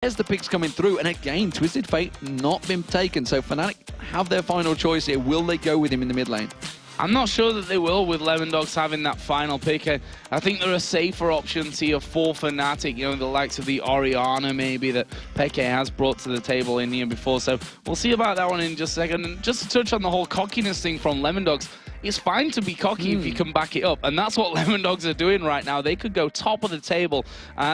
There's the picks coming through, and again, Twisted Fate not been taken. So Fnatic have their final choice here. Will they go with him in the mid lane? I'm not sure that they will, with Lemondogs having that final pick. I think there are safer options here for Fnatic, you know, the likes of the Orianna maybe that Peke has brought to the table in here before. So we'll see about that one in just a second. And just to touch on the whole cockiness thing from Lemondogs, it's fine to be cocky if you can back it up. And that's what Lemondogs are doing right now. They could go top of the table.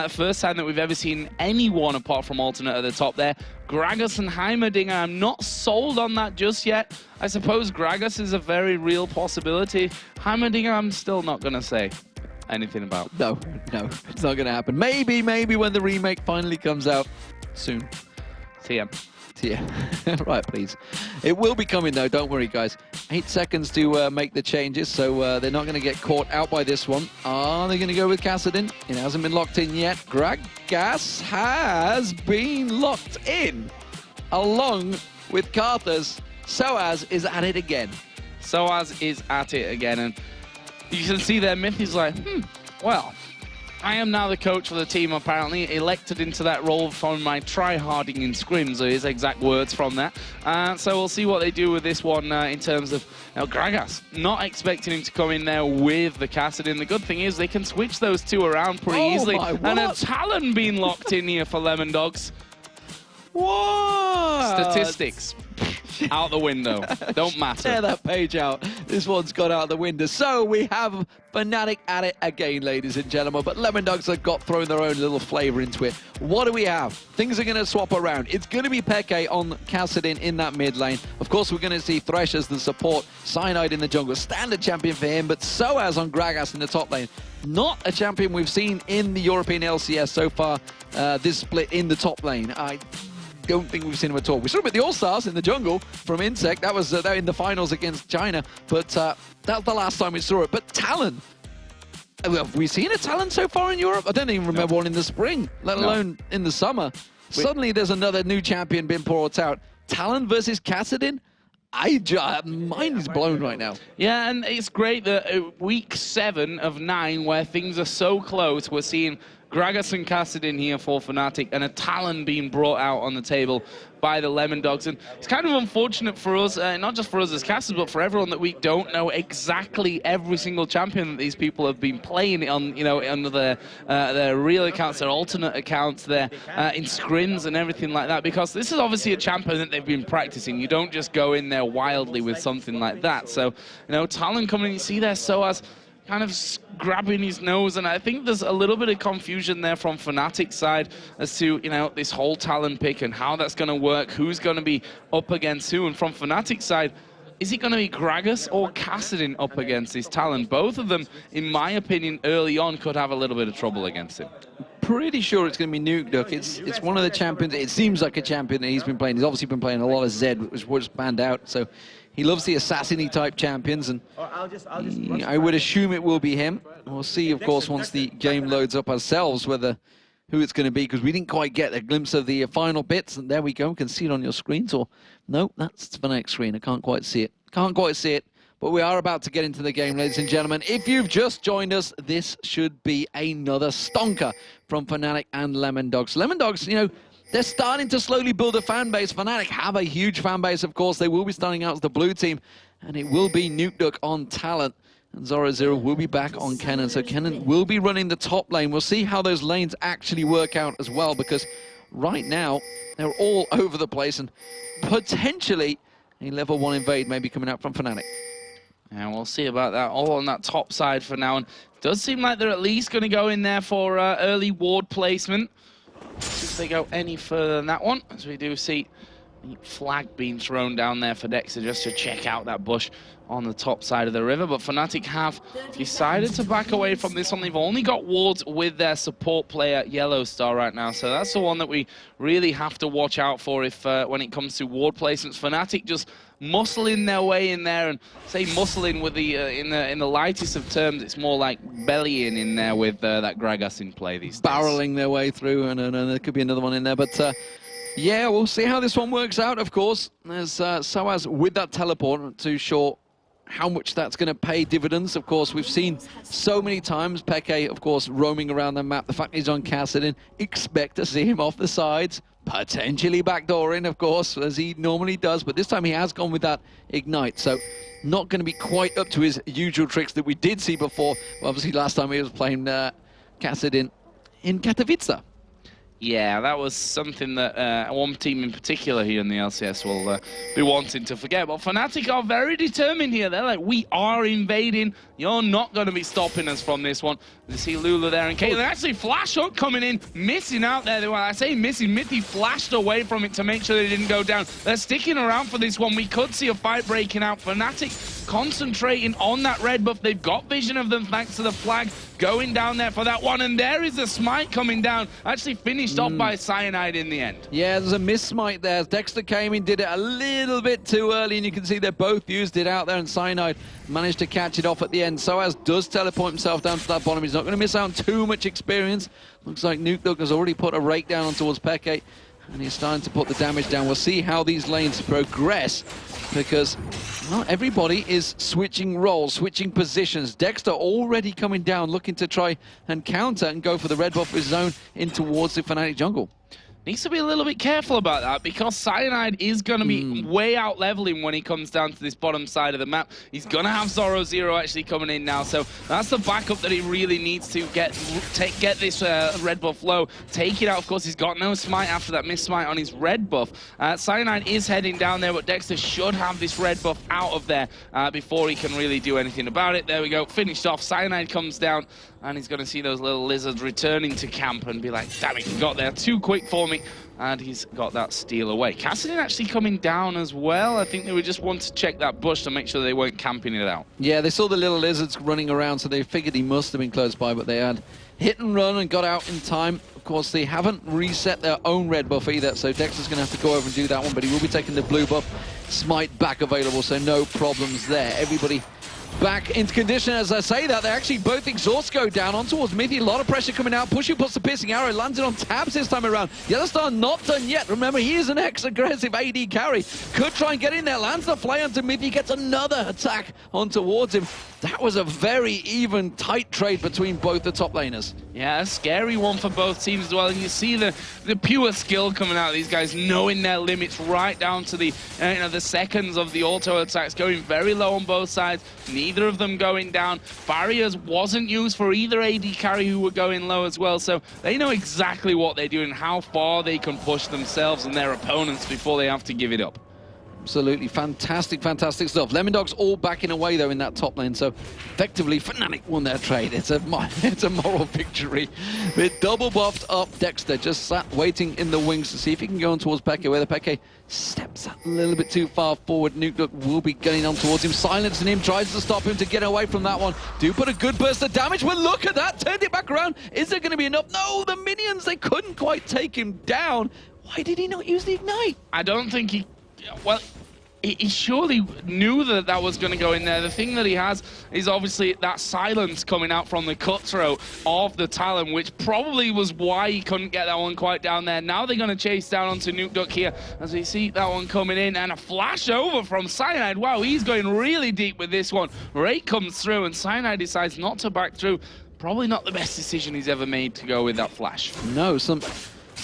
First time that we've ever seen anyone apart from Alternate at the top there. Gragas and Heimerdinger, I'm not sold on that just yet. I suppose Gragas is a very real possibility. Heimerdinger, I'm still not going to say anything about. No, it's not going to happen. Maybe when the remake finally comes out soon. TM. Yeah, right, please. It will be coming, though. Don't worry, guys. 8 seconds to make the changes, so they're not going to get caught out by this one. Are they going to go with Kassadin? It hasn't been locked in yet. Gragas has been locked in, along with Karthus. Soaz is at it again. Soaz is at it again, and you can see there, Myth is like, well, I am now the coach for the team, apparently, elected into that role from my try-harding in scrims, are his exact words from that. So we'll see what they do with this one in terms of Gragas. Not expecting him to come in there with the Kassadin. The good thing is they can switch those two around pretty easily. And a Talon being locked in here for Lemondogs. What? Statistics. Out the window. Don't matter. Tear that page out. This one's gone out the window. So we have Fnatic at it again, ladies and gentlemen. But Lemondogs have got thrown their own little flavor into it. What do we have? Things are going to swap around. It's going to be Peke on Kassadin in that mid lane. Of course, we're going to see Thresh as the support. Cyanide in the jungle. Standard champion for him. But Soaz on Gragas in the top lane. Not a champion we've seen in the European LCS so far. This split in the top lane. I don't think we've seen him at all. We saw him at the All-Stars in the jungle from Insect. That was in the finals against China, but that's the last time we saw it. But Talon, have we seen a Talon so far in Europe? I don't even remember one in the spring, let alone in the summer. Suddenly there's another new champion being brought out. Talon versus Kassadin? Mine is blown right now. Yeah, and it's great that week 7 of 9, where things are so close, we're seeing Gragas and Kassadin here for Fnatic, and a Talon being brought out on the table by the Lemondogs. And it's kind of unfortunate for us, not just for us as casters, but for everyone, that we don't know exactly every single champion that these people have been playing on, you know, under their real accounts, their alternate accounts, their in scrims and everything like that. Because this is obviously a champion that they've been practicing. You don't just go in there wildly with something like that. So, you know, Talon coming, you see there, Soaz kind of grabbing his nose, and I think there's a little bit of confusion there from Fnatic's side as to, you know, this whole Talon pick and how that's going to work, who's going to be up against who. And from Fnatic's side, is it going to be Gragas or Kassadin up against this Talon? Both of them, in my opinion, early on could have a little bit of trouble against him. Pretty sure it's going to be Nuke. It's one of the champions. It seems like a champion that he's been playing. He's obviously been playing a lot of Zed, which was banned out. So he loves the assassin-y type champions, and I would assume it will be him. We'll see, of course, once the game loads up ourselves, who it's going to be, because we didn't quite get a glimpse of the final bits. And there we go. You can see it on your screens. Or no, that's the next screen. I can't quite see it. Can't quite see it. But we are about to get into the game, ladies and gentlemen. If you've just joined us, this should be another stonker from Fnatic and Lemondogs. Lemondogs, you know, they're starting to slowly build a fan base. Fnatic have a huge fan base, of course. They will be starting out as the blue team, and it will be Nuke on Talent. And Zora Zero will be back on Kennen. So Kennen will be running the top lane. We'll see how those lanes actually work out as well, because right now they're all over the place, and potentially a level 1 invade may be coming out from Fnatic. And we'll see about that, all on that top side for now. And it does seem like they're at least going to go in there for early ward placement. If they go any further than that one, as we do see the flag being thrown down there for Dexter just to check out that bush on the top side of the river. But Fnatic have decided to back away from this one. They've only got wards with their support player Yellow Star right now, so that's the one that we really have to watch out for if when it comes to ward placements. Fnatic just muscling their way in there, and say muscling with the in the lightest of terms, it's more like bellying in there with that Gragas in play these days. Barreling their way through, and there could be another one in there, but yeah, we'll see how this one works out, of course. There's Soaz with that teleport, not too sure how much that's going to pay dividends. Of course, we've seen so many times Peke, of course, roaming around the map. The fact he's on Kassadin, expect to see him off the sides, potentially backdooring, of course, as he normally does. But this time he has gone with that Ignite. So not going to be quite up to his usual tricks that we did see before. Obviously, last time he was playing Kassadin in Katowice. Yeah, that was something that one team in particular here in the LCS will be wanting to forget. But Fnatic are very determined here. They're like, we are invading. You're not going to be stopping us from this one. You see Lula there and Caitlyn actually flash up coming in, missing out there. Well, I say missing, Mithy flashed away from it to make sure they didn't go down. They're sticking around for this one. We could see a fight breaking out. Fnatic concentrating on that red buff. They've got vision of them thanks to the flag going down there for that one. And there is a smite coming down. Actually finished off by Cyanide in the end. Yeah, there's a miss smite there. Dexter came in, did it a little bit too early, and you can see they both used it out there, and Cyanide managed to catch it off at the end. Soaz does teleport himself down to that bottom. He's not going to miss out on too much experience. Looks like Nuke has already put a rake down on towards Peke, and he's starting to put the damage down. We'll see how these lanes progress, because well, everybody is switching roles, switching positions. Dexter already coming down, looking to try and counter and go for the red buff of his own in towards the Fnatic jungle. Needs to be a little bit careful about that, because Cyanide is going to be way out leveling when he comes down to this bottom side of the map. He's going to have Zoro actually coming in now, so that's the backup that he really needs to get this red buff low, take it out. Of course, he's got no smite after that miss smite on his red buff. Cyanide is heading down there, but Dexter should have this red buff out of there before he can really do anything about it. There we go, finished off. Cyanide comes down, and he's going to see those little lizards returning to camp and be like, damn it, he got there too quick for me. And he's got that steal away. Kassadin actually coming down as well. I think they would just want to check that bush to make sure they weren't camping it out. Yeah, they saw the little lizards running around, so they figured he must have been close by, but they had hit and run and got out in time. Of course, they haven't reset their own red buff either, so Dexter's going to have to go over and do that one, but he will be taking the blue buff. Smite back available, so no problems there. Everybody back into condition. As I say that, they actually both exhaust go down on towards Mithy. A lot of pressure coming out. Pushy puts the piercing arrow, lands it on tabs this time around. Yellowstar not done yet. Remember, he is an ex-aggressive AD carry. Could try and get in there. Lands the fly onto Mithy. Gets another attack on towards him. That was a very even, tight trade between both the top laners. Yeah, a scary one for both teams as well. And you see the pure skill coming out of these guys, knowing their limits right down to the the seconds of the auto attacks, going very low on both sides. Neither of them going down. Barriers wasn't used for either AD carry who were going low as well. So they know exactly what they're doing, how far they can push themselves and their opponents before they have to give it up. Absolutely fantastic, fantastic stuff. Lemondogs all backing away though in that top lane, so effectively Fnatic won their trade. It's a moral victory. With double buffed up Dexter, just sat waiting in the wings to see if he can go on towards Peke. Whether Peke steps a little bit too far forward, Nuke will be getting on towards him, silencing him, tries to stop him to get away from that one. Do put a good burst of damage, well look at that, turned it back around. Is there going to be enough? No, the minions, they couldn't quite take him down. Why did he not use the Ignite? I don't think he... Well, he surely knew that that was going to go in there. The thing that he has is obviously that silence coming out from the cutthroat of the Talon, which probably was why he couldn't get that one quite down there. Now they're going to chase down onto Nuke here as we see that one coming in, and a flash over from Cyanide. Wow, he's going really deep with this one. Ray comes through and Cyanide decides not to back through. Probably not the best decision he's ever made to go with that flash. No,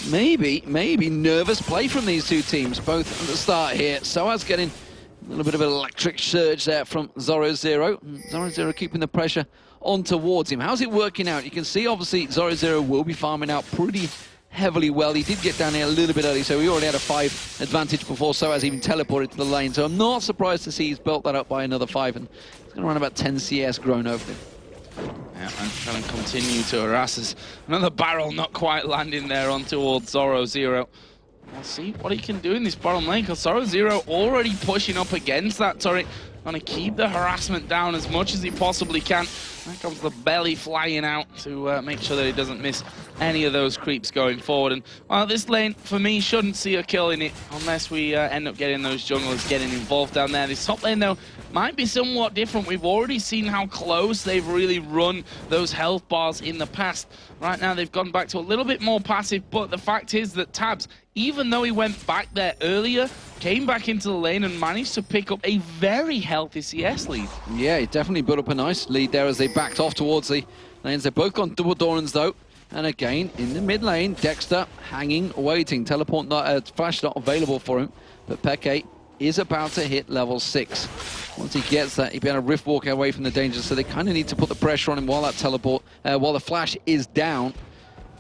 maybe nervous play from these two teams, both at the start here. Soaz getting a little bit of an electric surge there from Zoro. Zoro keeping the pressure on towards him. How's it working out? You can see, obviously, Zoro will be farming out pretty heavily well. He did get down here a little bit early, so he already had a 5 advantage before Soaz even teleported to the lane. So I'm not surprised to see he's built that up by another 5, and he's going to run about 10 CS grown over him. Yeah, and trying to continue to harass us. Another barrel not quite landing there on towards Zoro. We'll see what he can do in this bottom lane, because Zoro already pushing up against that turret. Going to keep the harassment down as much as he possibly can. There comes the belly flying out to make sure that he doesn't miss any of those creeps going forward. And well, this lane, for me, shouldn't see a kill in it unless we end up getting those junglers getting involved down there. This top lane, though, might be somewhat different. We've already seen how close they've really run those health bars in the past. Right now, they've gone back to a little bit more passive, but the fact is that Tabs, even though he went back there earlier, came back into the lane and managed to pick up a very healthy CS lead. Yeah, he definitely built up a nice lead there as they backed off towards the lanes. They've both gone double Dorans though. And again, in the mid lane, Dexter hanging, waiting. Teleport, flash not available for him. But Peke is about to hit level 6. Once he gets that, he'll be able to rift walk away from the danger. So they kind of need to put the pressure on him while that teleport, while the flash is down.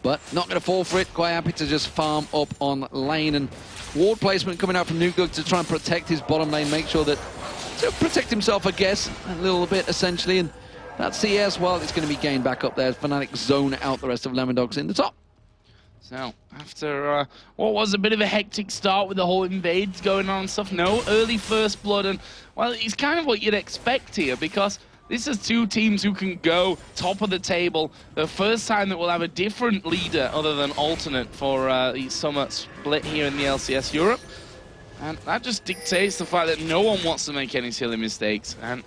But not going to fall for it. Quite happy to just farm up on lane. And ward placement coming out from Nuke to try and protect his bottom lane. Make sure that, to protect himself, I guess, a little bit, essentially. And that CS, well, it's going to be gained back up there. Fnatic zone out the rest of Lemondogs in the top. So, after what was a bit of a hectic start with the whole invades going on and stuff, no early first blood, and, well, it's kind of what you'd expect here, because this is two teams who can go top of the table. The first time that we'll have a different leader other than alternate for the summer split here in the LCS Europe. And that just dictates the fact that no one wants to make any silly mistakes. And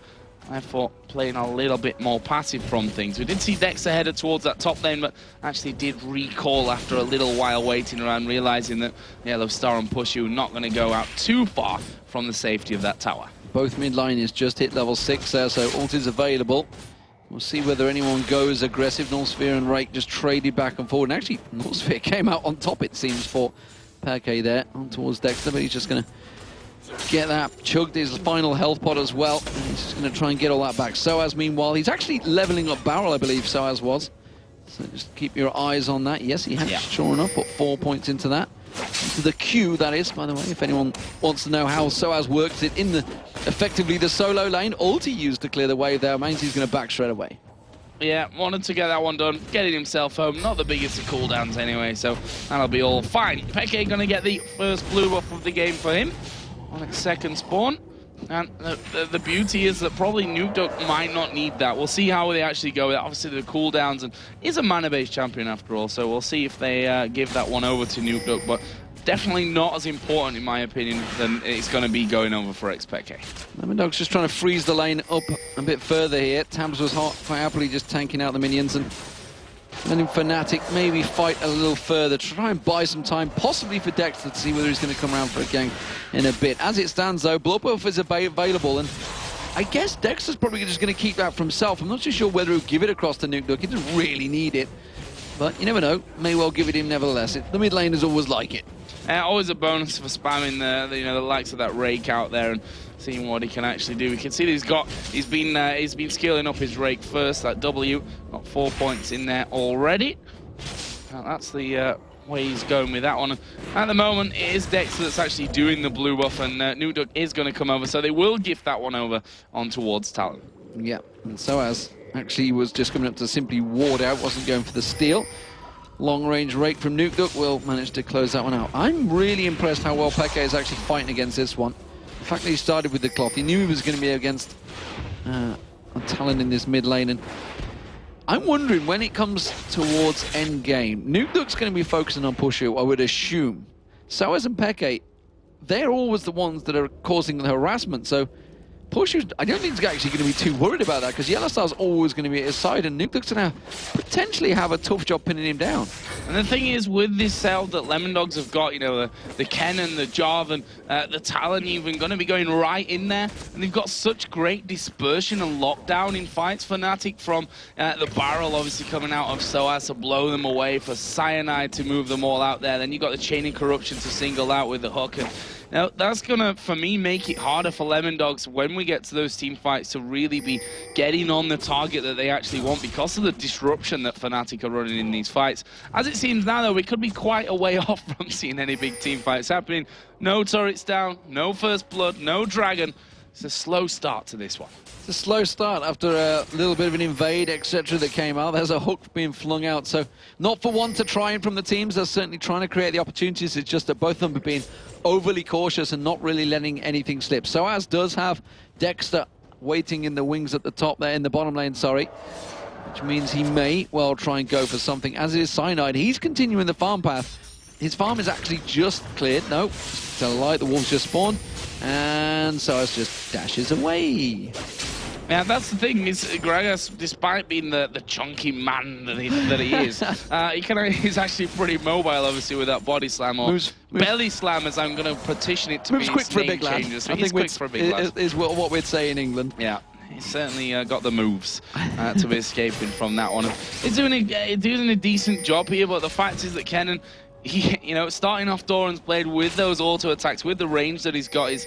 therefore, playing a little bit more passive from things. We did see Dexter headed towards that top lane, but actually did recall after a little while waiting around, realizing that Yellow Star and Pushu not going to go out too far from the safety of that tower. Both mid liners just hit level 6 there, so ult is available. We'll see whether anyone goes aggressive. Nullsphere and Rake just traded back and forward. And actually, Nullsphere came out on top, it seems, for Peke there, on towards Dexter, but he's just going to get that, chugged his final health pot as well, and he's just going to try and get all that back. Soaz, meanwhile, he's actually leveling up barrel, I believe Soaz was. So just keep your eyes on that. Yes, he has, sure enough, put 4 points into that. Into the queue, that is, by the way, if anyone wants to know how Soaz works it in the, effectively the solo lane. Ulti used to clear the wave there, means he's going to back straight away. Yeah, wanted to get that one done, getting himself home. Not the biggest of cooldowns anyway, so that'll be all fine. Peke going to get the first blue buff of the game for him on its second spawn. And the beauty is that probably Nuke might not need that. We'll see how they actually go. Obviously, the cooldowns, and is a mana-based champion after all, so we'll see if they give that one over to Nuke, but definitely not as important, in my opinion, than it's going to be going over for Peke. Lemondogs just trying to freeze the lane up a bit further here. Tams was quite happily just tanking out the minions, and letting Fnatic maybe fight a little further, try and buy some time, possibly for Dexter to see whether he's going to come around for a gank in a bit. As it stands, though, Blood Buff is available, and I guess Dexter's probably just going to keep that for himself. I'm not too sure whether he'll give it across to Nuke. He doesn't really need it, but you never know. May well give it him nevertheless. The mid laners always like it. Always a bonus for spamming the likes of that Rake out there and seeing what he can actually do. We can see that he's been scaling up his Rake first. That W got 4 points in there already. Now that's the way he's going with that one. At the moment, it is Dexter that's actually doing the blue buff, and Nuke is going to come over, so they will gift that one over on towards Talon. Yeah, and Soaz actually was just coming up to simply ward out, wasn't going for the steal. Long-range Rake from Nuke will manage to close that one out. I'm really impressed how well Peke is actually fighting against this one. The fact that he started with the cloth, he knew he was going to be against Talon in this mid lane, and I'm wondering when it comes towards end game, Nuke's going to be focusing on Pushu, I would assume. Soaz and Peke, they're always the ones that are causing the harassment, so Pushu, I don't think he's actually going to be too worried about that, because Yellow Star's always going to be at his side, and Nuke's going to potentially have a tough job pinning him down. And the thing is, with this cell that Lemondogs have got, you know, the Kennen, the Jarvan, the Talon even, going to be going right in there, and they've got such great dispersion and lockdown in fights. Fnatic from the barrel, obviously coming out of Soaz to blow them away, for Cyanide to move them all out there. Then you've got the Chaining Corruption to single out with the hook. And now, that's going to, for me, make it harder for Lemondogs when we get to those team fights to really be getting on the target that they actually want, because of the disruption that Fnatic are running in these fights. As it seems now, though, we could be quite a way off from seeing any big team fights happening. No turrets down, no first blood, no dragon. It's a slow start to this one. It's a slow start after a little bit of an invade, etc. that came out. There's a hook being flung out, so not for one to try in from the teams. They're certainly trying to create the opportunities. It's just that both of them have been overly cautious and not really letting anything slip. Soaz does have Dexter waiting in the wings at the top there, in the bottom lane, sorry. Which means he may well try and go for something. As is Cyanide, he's continuing the farm path. his farm is actually just cleared. No, tell a lie, the wolves just spawned. And Soaz just dashes away. Yeah, that's the thing, is Gragas, despite being the chunky man that he is, he's actually pretty mobile, obviously, with that body slam, or belly slam, as I'm going to petition it to moves be quick for a big lad. I think quick for a big lad. Is what we'd say in England. Yeah. He's certainly got the moves to be escaping from that one. He's doing a decent job here, but the fact is that Kennen, starting off Doran's Blade with those auto attacks, with the range that he's got, is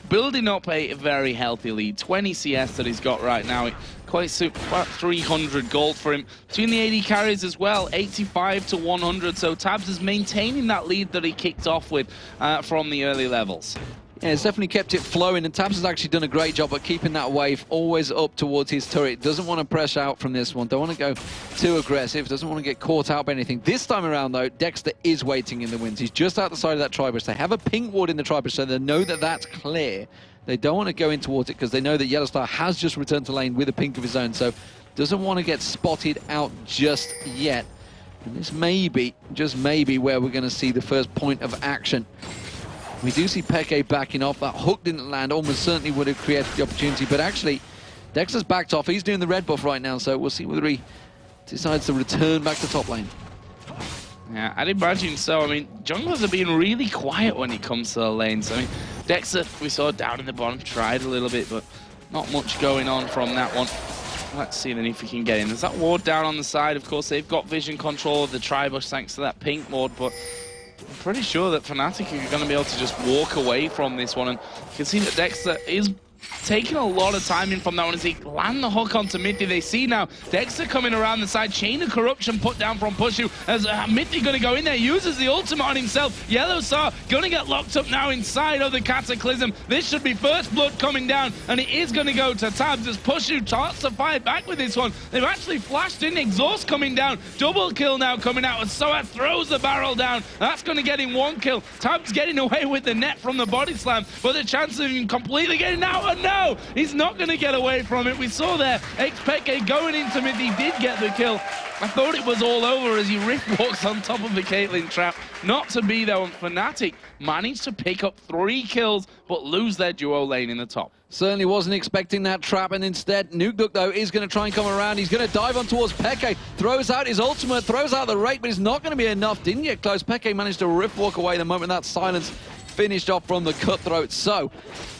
building up a very healthy lead. 20 CS that he's got right now. About 300 gold for him. Between the AD carries as well, 85 to 100. So Tabs is maintaining that lead that he kicked off with from the early levels. Yeah, it's definitely kept it flowing, and Tabs has actually done a great job at keeping that wave always up towards his turret. Doesn't want to press out from this one, don't want to go too aggressive, doesn't want to get caught out by anything. This time around, though, Dexter is waiting in the winds. He's just out the side of that tri-bush. They have a pink ward in the tri-bush, so they know that that's clear. They don't want to go in towards it because they know that Yellowstar has just returned to lane with a pink of his own, so doesn't want to get spotted out just yet. And this may be, just maybe, where we're going to see the first point of action. We do see Peke backing off. That hook didn't land. Almost certainly would have created the opportunity. But actually, Dexter's backed off. He's doing the red buff right now. So we'll see whether he decides to return back to top lane. Yeah, I'd imagine so. I mean, junglers are being really quiet when it comes to the lanes. I mean, Dexter, we saw down in the bottom, tried a little bit, but not much going on from that one. Let's see then if we can get in. There's that ward down on the side. Of course, they've got vision control of the tri-bush thanks to that pink ward, but I'm pretty sure that Fnatic are going to be able to just walk away from this one. And you can see that Dexter is taking a lot of time in from that one as he land the hook onto Mithy. They see now Dexter coming around the side. Chain of Corruption put down from Pushu as Mithy going to go in there, uses the ultimate on himself. Yellowstar going to get locked up now inside of the Cataclysm. This should be first blood coming down, and it is going to go to Tabs as Pushu starts to fight back with this one. They've actually flashed in, exhaust coming down, double kill now coming out as Soaz throws the barrel down. That's going to get him one kill. Tabs getting away with the net from the body slam, but the chance of him completely getting out, and no, he's not going to get away from it. We saw there Peke going into mid, he did get the kill. I thought it was all over as he rift walks on top of the Caitlyn trap. Not to be though, and Fnatic managed to pick up 3 kills but lose their duo lane in the top. Certainly wasn't expecting that trap, and instead Nukeduck though is going to try and come around. He's going to dive on towards Peke, throws out his ultimate, throws out the rake, but it's not going to be enough. Didn't get close. Peke managed to rift walk away the moment that silence finished off from the cutthroat. So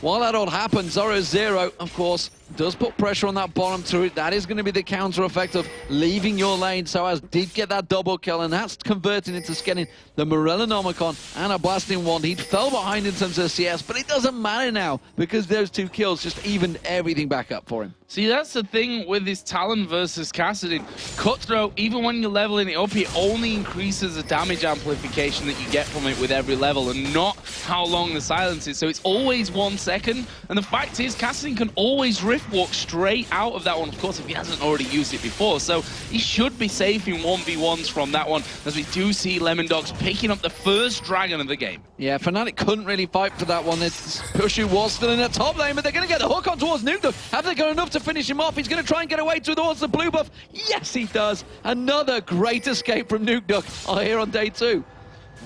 while that all happened, Zoro, of course, does put pressure on that bottom turret. That is going to be the counter effect of leaving your lane. Soaz did get that double kill, and that's converting into getting the Morellonomicon and a blasting wand. He fell behind in terms of CS, but it doesn't matter now because those 2 kills just evened everything back up for him. See, that's the thing with this Talon versus Kassadin. Cutthroat, even when you're leveling it up, it only increases the damage amplification that you get from it with every level, and not how long the silence is. So it's always 1 second, and the fact is Kassadin can always rift walk straight out of that one, of course, if he hasn't already used it before. So he should be safe in 1v1s from that one, as we do see Lemondogs picking up the first dragon of the game. Yeah, Fnatic couldn't really fight for that one. Pushu was still in the top lane, but they're going to get the hook on towards Nukeduck. Have they got enough to finish him off? He's going to try and get away towards the blue buff. Yes, he does. Another great escape from Nukeduck here on day 2.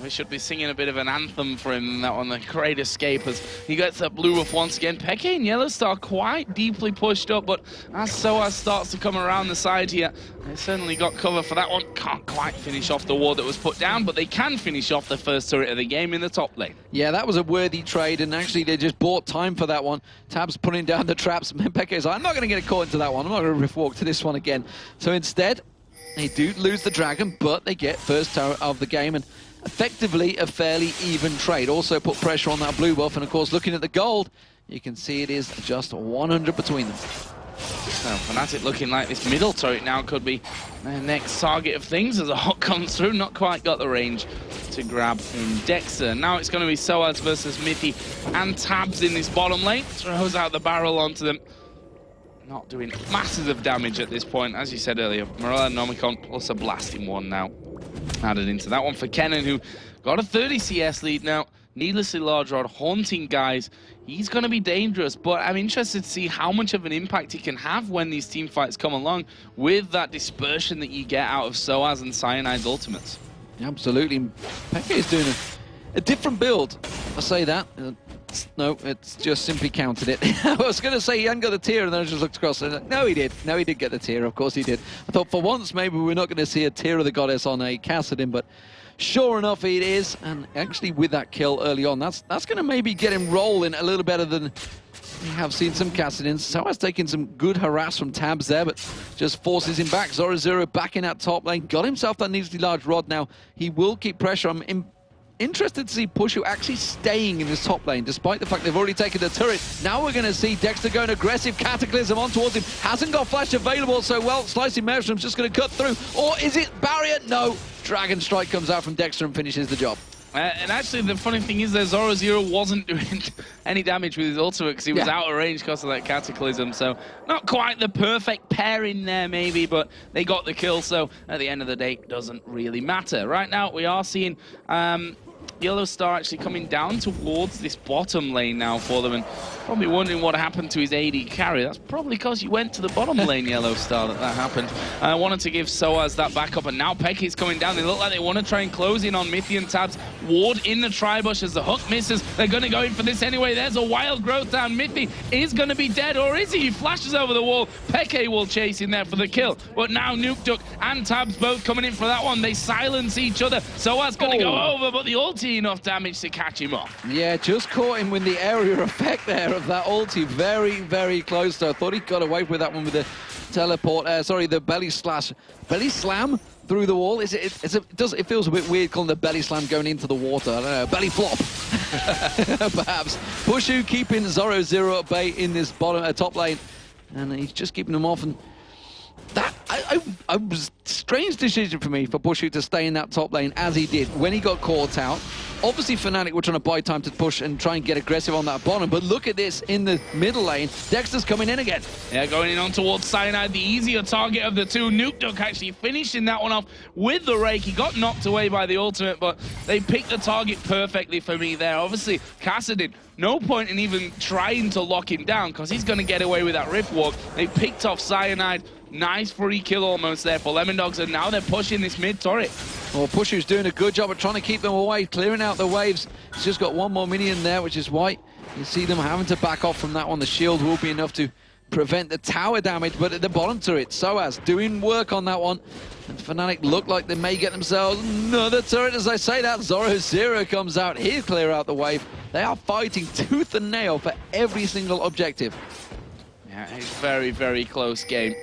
We should be singing a bit of an anthem for him, that one, the great escape, as he gets that blue buff once again. Peke and Yellowstar quite deeply pushed up, but as Soaz starts to come around the side here, they certainly got cover for that one. Can't quite finish off the ward that was put down, but they can finish off the first turret of the game in the top lane. Yeah, that was a worthy trade, and actually they just bought time for that one. Tabs putting down the traps. Peke's like, I'm not going to get caught into that one. I'm not going to rift walk to this one again. So instead, they do lose the dragon, but they get first turret of the game, and effectively a fairly even trade. Also put pressure on that blue buff, and of course looking at the gold, you can see it is just 100 between them. So Fnatic looking like this middle turret now could be their next target of things as a hot comes through. Not quite got the range to grab in Dexter. Now it's going to be Soaz versus Mithy and Tabs in this bottom lane. Throws out the barrel onto them. Not doing masses of damage at this point. As you said earlier, Morellonomicon plus a blasting one now added into that one for Kennen, who got a 30 CS lead now. Needlessly large rod, haunting guys. He's going to be dangerous, but I'm interested to see how much of an impact he can have when these team fights come along with that dispersion that you get out of Soaz and Cyanide's ultimates. Absolutely. Peke is doing a different build. I say that. No, it's just simply counted it. I was going to say he hadn't got the tier, and then I just looked across and like, no, he did. No, he did get the tier. Of course he did. I thought for once maybe we're not going to see a tier of the goddess on a Kassadin, but sure enough it is. And actually with that kill early on, that's going to maybe get him rolling a little better than we have seen some Kassadins. Soaz taking some good harass from Tabs there, but just forces him back. Zoro back in that top lane. Got himself that needly large rod now. He will keep pressure. I'm interested to see Pushu actually staying in this top lane, despite the fact they've already taken the turret. Now we're going to see Dexter going aggressive, Cataclysm on towards him. Hasn't got flash available, so well, Slicing Maelstrom's just going to cut through. Or is it barrier? No. Dragon Strike comes out from Dexter and finishes the job. And actually, the funny thing is that Zoro wasn't doing any damage with his ultimate because he was out of range because of that Cataclysm. So not quite the perfect pairing there, maybe, but they got the kill. So at the end of the day, it doesn't really matter. Right now, we are seeing Yellow Star actually coming down towards this bottom lane now for them, and probably wondering what happened to his AD carry. That's probably because you went to the bottom lane, Yellow Star, that happened. I wanted to give Soaz that backup, and now Peke's coming down. They look like they want to try and close in on Mithy and Tabs. Ward in the tri-bush as the hook misses. They're going to go in for this anyway. There's a wild growth down. Mithy is going to be dead, or is he? He flashes over the wall. Peke will chase in there for the kill, but now Nukeduck and Tabs both coming in for that one. They silence each other. Soaz going to go over, but the ulti enough damage to catch him off. Yeah, just caught him with the area effect there of that ulti. Very, very close. So I thought he got away with that one with the teleport. Sorry, the belly slam through the wall. It feels a bit weird calling the belly slam going into the water. I don't know, belly flop. Perhaps. Pushu keeping Zoro at bay in this top lane, and he's just keeping them off. And that I was strange decision for me for Pushu to stay in that top lane as he did when he got caught out. Obviously, Fnatic were trying to buy time to push and try and get aggressive on that bottom, but look at this in the middle lane. Dexter's coming in again. Yeah, going in on towards Cyanide, the easier target of the two. Nukeduck actually finishing that one off with the rake. He got knocked away by the ultimate, but they picked the target perfectly for me there. Obviously, Kassadin, no point in even trying to lock him down because he's going to get away with that Rift Walk. They picked off Cyanide. Nice free kill almost there for Lemondogs, and now they're pushing this mid turret. Well, Pushu's doing a good job of trying to keep them away, clearing out the waves. He's just got one more minion there, which is why you see them having to back off from that one. The shield will be enough to prevent the tower damage, but at the bottom turret, Soaz doing work on that one. And Fnatic look like they may get themselves another turret. As I say that, Zoro comes out. He'll clear out the wave. They are fighting tooth and nail for every single objective. Yeah, it's a very, very close game.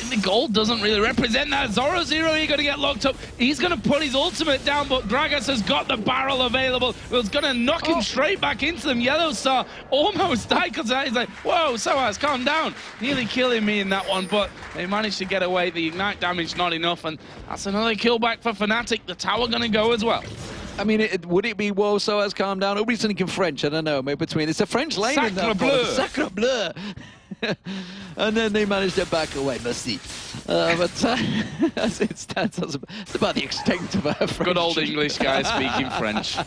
The gold doesn't really represent that. Zoro, you're going to get locked up. He's going to put his ultimate down, but Gragas has got the barrel available. It's going to knock him straight back into them. Yellow Star almost died because he's like, whoa, Soaz, calm down. Nearly killing me in that one, but they managed to get away. The ignite damage not enough, and that's another kill back for Fnatic. The tower going to go as well. I mean, would it be, whoa, Soaz, calm down? Or be something in French? I don't know, maybe between. It's a French lane Sacre in that bleu. Sacre bleu. And then they managed to back away. Merci. But that's about the extent of our French. Good old English guy speaking French.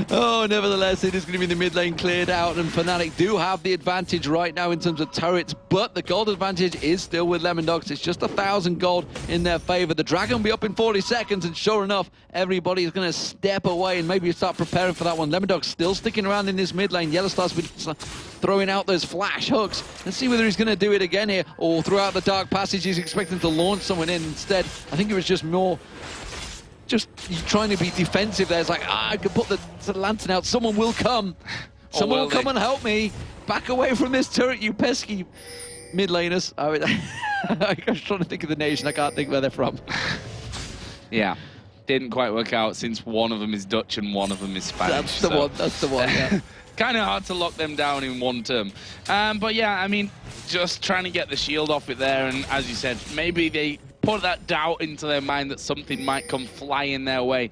Oh, nevertheless, it is going to be the mid lane cleared out, and Fnatic do have the advantage right now in terms of turrets, but the gold advantage is still with Lemondogs. It's just 1,000 gold in their favor. The dragon will be up in 40 seconds, and sure enough, everybody is going to step away and maybe start preparing for that one. Lemondogs still sticking around in this mid lane. Yellow Star's been throwing out those flash hooks. Let's see whether he's going to do it again here, or throughout the dark passage he's expecting to launch someone in instead. I think it was just more trying to be defensive there. It's like, I can put the lantern out, someone will come. Someone will come and help me. Back away from this turret, you pesky mid laners. I was trying to think of the nation, I can't think where they're from. Yeah, didn't quite work out since one of them is Dutch and one of them is Spanish. That's the one, yeah. Kind of hard to lock them down in one term. But yeah, I mean, just trying to get the shield off it there, and as you said, maybe they put that doubt into their mind that something might come flying their way.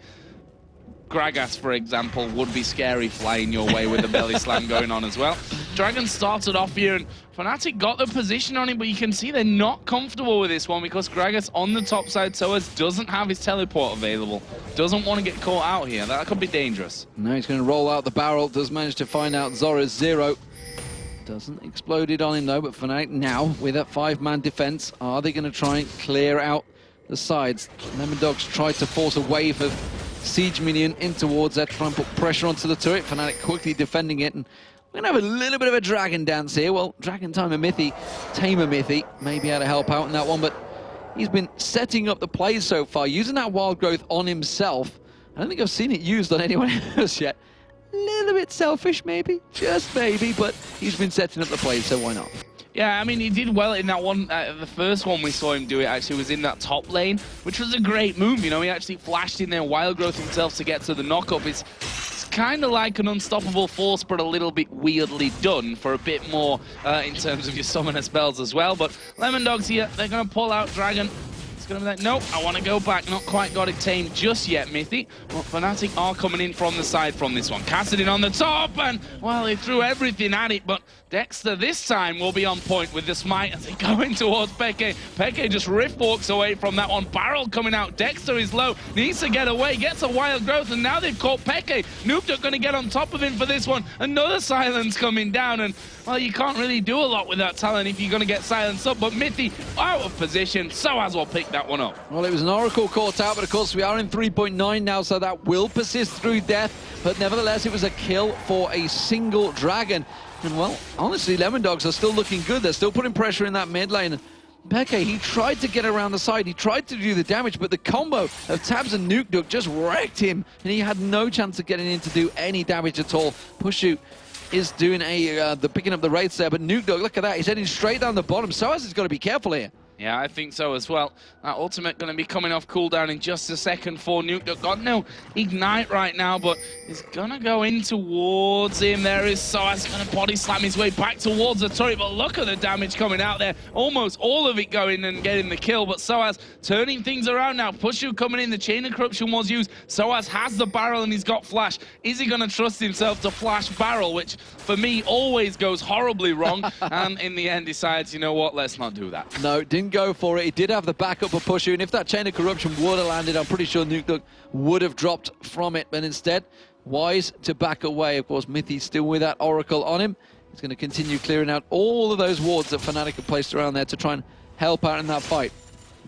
Gragas, for example, would be scary flying your way with the belly slam going on as well. Dragon started off here, and Fnatic got the position on him, but you can see they're not comfortable with this one because Gragas on the top side, Soaz doesn't have his teleport available. Doesn't want to get caught out here. That could be dangerous. No, he's going to roll out the barrel. Does manage to find out Zora's zero. Doesn't explode it on him though, but Fnatic now with that 5-man defense, are they going to try and clear out the sides. Lemondogs tried to force a wave of siege minion in towards that, try and put pressure onto the turret. Fnatic quickly defending it, and we're going to have a little bit of a dragon dance here. Well, Dragon Tamer Mithy may be able to help out in that one, but he's been setting up the plays so far, using that wild growth on himself. I don't think I've seen it used on anyone else yet. A little bit selfish, maybe, just maybe, but he's been setting up the plays, so why not? Yeah, I mean, he did well in that one. The first one we saw him do it actually was in that top lane, which was a great move. You know, he actually flashed in there, wild growth himself to get to the knock-up. It's kind of like an unstoppable force, but a little bit weirdly done for a bit more in terms of your summoner spells as well. But Lemondogs here, they're going to pull out Dragon. It's going to be like, nope, I want to go back. Not quite got it tamed just yet, Mithy. Well, Fnatic are coming in from the side from this one. Kassadin on the top, and, well, they threw everything at it, but Dexter this time will be on point with the smite as they go in towards Peke. Peke just rift walks away from that one. Barrel coming out. Dexter is low, needs to get away, gets a wild growth, and now they've caught Peke. Noobduk going to get on top of him for this one. Another silence coming down, and, well, you can't really do a lot with that talent if you're going to get silenced up, but Mithy out of position. Soaz will pick that one up. Well, it was an Oracle caught out, but of course we are in 3.9 now, so that will persist through death. But nevertheless, it was a kill for a single dragon. And, well, honestly, Lemondogs are still looking good. They're still putting pressure in that mid lane. Peke, he tried to get around the side. He tried to do the damage, but the combo of Tabs and Noobduk just wrecked him, and he had no chance of getting in to do any damage at all. Pushu is doing the picking up the wraiths there, but Noobduk, look at that. He's heading straight down the bottom. Soaz has got to be careful here. Yeah, I think so as well. That ultimate going to be coming off cooldown in just a second for Nuke. Got no ignite right now, but he's going to go in towards him. There is Soaz going to body slam his way back towards the turret, but look at the damage coming out there. Almost all of it going and getting the kill, but Soaz turning things around now. Pushu coming in, the Chain of Corruption was used. Soaz has the barrel and he's got flash. Is he going to trust himself to flash barrel, which for me always goes horribly wrong, and in the end decides, you know what, let's not do that. No, didn't go for it. He did have the backup of Pushu, and if that Chain of Corruption would have landed, I'm pretty sure Nuke would have dropped from it, but instead, wise to back away. Of course, Mithy's still with that Oracle on him. He's going to continue clearing out all of those wards that Fnatic have placed around there to try and help out in that fight.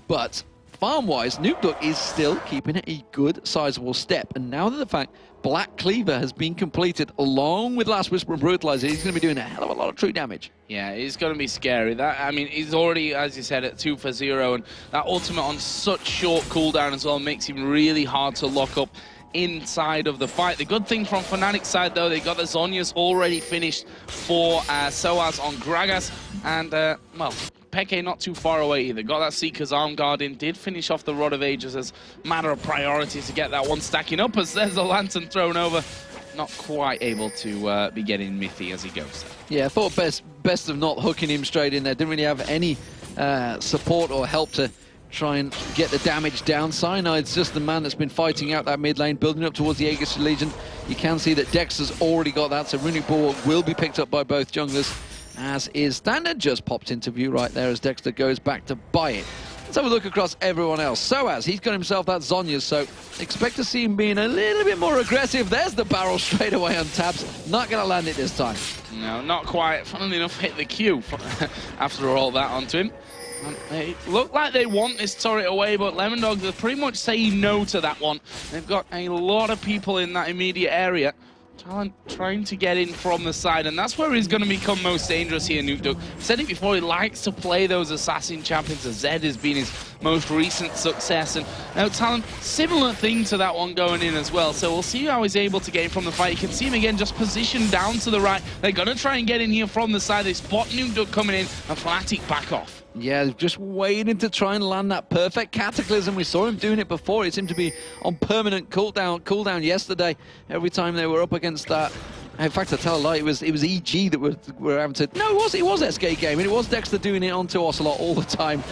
But farm-wise, Nuke is still keeping a good, sizable step, and now that the fact Black Cleaver has been completed along with Last Whisper and Brutalizer, he's going to be doing a hell of a lot of true damage. Yeah, it's going to be scary. That, I mean, he's already, as you said, at 2 for 0, and that ultimate on such short cooldown as well makes him really hard to lock up inside of the fight. The good thing from Fnatic's side, though, they got the Zhonya's already finished for Soaz on Gragas, and, well, Peke not too far away either. Got that Seeker's Arm Guard in, did finish off the Rod of Ages as a matter of priority to get that one stacking up as there's a Lantern thrown over. Not quite able to be getting Mithy as he goes. Yeah, I thought best of not hooking him straight in there. Didn't really have any support or help to try and get the damage down. Cyanide's just the man that's been fighting out that mid lane, building up towards the Aegis Legion. You can see that Dexter's already got that, so Runic Bulwark will be picked up by both junglers, as is Standard. Just popped into view right there as Dexter goes back to buy it. Let's have a look across everyone else. Soaz, he's got himself that Zhonya, so expect to see him being a little bit more aggressive. There's the barrel straight away on Tabs. Not going to land it this time. No, not quite. Funnily enough, hit the Q after all that onto him. They look like they want this turret away, but Lemondogs are pretty much saying no to that one. They've got a lot of people in that immediate area. Talon trying to get in from the side, and that's where he's going to become most dangerous here, Nuke. I've said it before, he likes to play those assassin champions. Zed has been his most recent success, and now Talon, similar thing to that one going in as well, so we'll see how he's able to get in from the fight. You can see him again just positioned down to the right. They're going to try and get in here from the side. They spot Nuke coming in, and Fnatic back off. Yeah, just waiting to try and land that perfect Cataclysm. We saw him doing it before. It seemed to be on permanent cooldown yesterday every time they were up against that. In fact, I tell a lie, it was EG that were having to... No, it was SK Game, and it was Dexter doing it onto Ocelot all the time.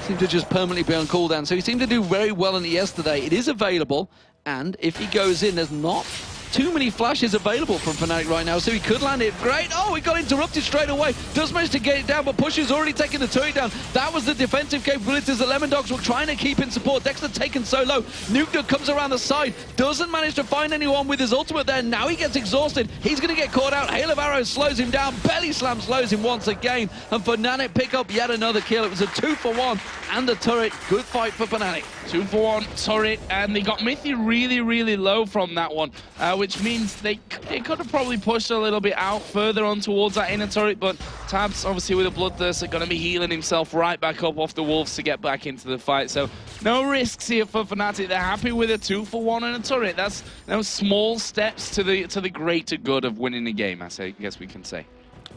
Seemed to just permanently be on cooldown. So he seemed to do very well in it yesterday. It is available, and if he goes in, there's not too many flashes available from Fnatic right now, so he could land it. Great. Oh, he got interrupted straight away. Does manage to get it down, but Push is already taking the turret down. That was the defensive capabilities that Lemondogs were trying to keep in support. Dexter taken so low. Nuke comes around the side. Doesn't manage to find anyone with his ultimate there. Now he gets exhausted. He's going to get caught out. Hail of Arrows slows him down. Belly Slam slows him once again. And Fnatic pick up yet another kill. It was a 2-for-1 and the turret. Good fight for Fnatic. 2-for-1 turret, and they got Mithy really, really low from that one, which means they could have probably pushed a little bit out further on towards that inner turret, but Tabs, obviously with a Bloodthirst, are going to be healing himself right back up off the Wolves to get back into the fight. So no risks here for Fnatic. They're happy with a 2-for-1 and a turret. That's those small steps to the greater good of winning a game, I guess we can say.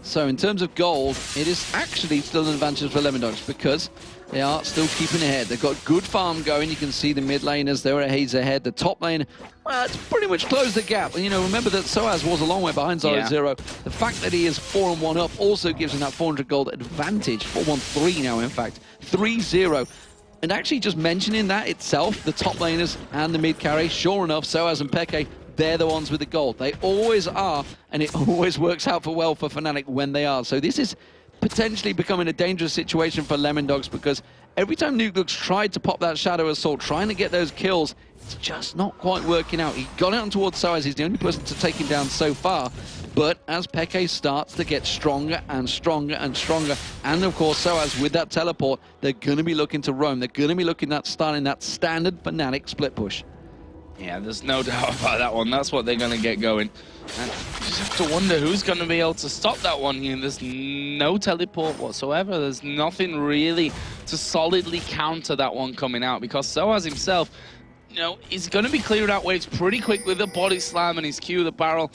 So in terms of gold, it is actually still an advantage for Lemondogs because they are still keeping ahead. They've got good farm going. You can see the mid laners, they're a haze ahead. The top lane, well, it's pretty much closed the gap. And, you know, remember that Soaz was a long way behind Zero. The fact that he is 4-1 up also gives him that 400 gold advantage. 4-1-3 now, in fact. 3-0. And actually just mentioning that itself, the top laners and the mid carry, sure enough, Soaz and Peke, they're the ones with the gold. They always are, and it always works out well for Fnatic when they are. So this is potentially becoming a dangerous situation for Lemondogs because every time Nuke tried to pop that Shadow Assault, trying to get those kills, it's just not quite working out. He got out towards Soaz. He's the only person to take him down so far. But as Peke starts to get stronger and stronger and stronger, and of course Soaz with that teleport, they're going to be looking to roam. They're going to be looking at starting that standard Fnatic split push. Yeah, there's no doubt about that one. That's what they're going to get going. And you just have to wonder who's going to be able to stop that one here. There's no teleport whatsoever. There's nothing really to solidly counter that one coming out because Soaz himself, you know, he's going to be clearing out waves pretty quick with the body slam and his Q, the barrel.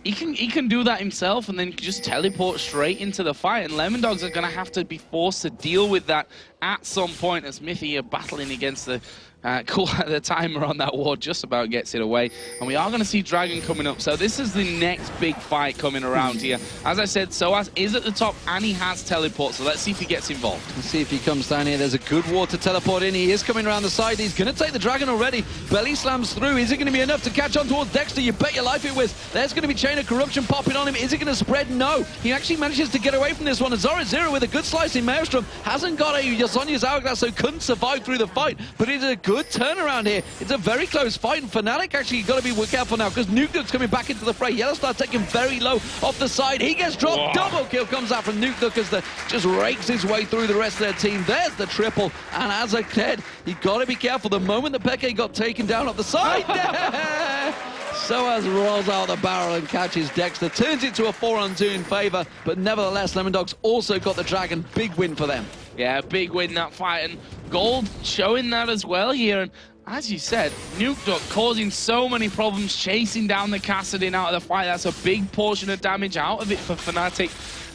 He can do that himself and then just teleport straight into the fight, and Lemondogs are going to have to be forced to deal with that at some point as Mithy are battling against the the timer on that ward just about gets it away. And we are going to see Dragon coming up, so this is the next big fight coming around here. As I said, Soaz is at the top and he has teleport, so let's see if he gets involved. Let's see if he comes down here. There's a good ward to teleport in. He is coming around the side. He's going to take the Dragon already. Belly slams through. Is it going to be enough to catch on towards Dexter? You bet your life it was. There's going to be Chain of Corruption popping on him. Is it going to spread? No. He actually manages to get away from this one. Zero with a good slice in Maelstrom. Hasn't got a Yasonia's Hourglass, so couldn't survive through the fight. But it's a good turnaround here. It's a very close fight, and Fnatic actually got to be careful now because Nuke coming back into the fray. Yellowstar taking very low off the side. He gets dropped. Whoa. Double kill comes out from Nuke as the just rakes his way through the rest of their team. There's the triple, and as I said, you got to be careful. The moment that Peke got taken down off the side, Soaz rolls out the barrel and catches Dexter. Turns it to a 4-on-2 in favor, but nevertheless, Lemondogs also got the Dragon. Big win for them. Yeah, big win that fight, and Gold showing that as well here. And as you said, Nuke causing so many problems, chasing down the Kassadin out of the fight. That's a big portion of damage out of it for Fnatic.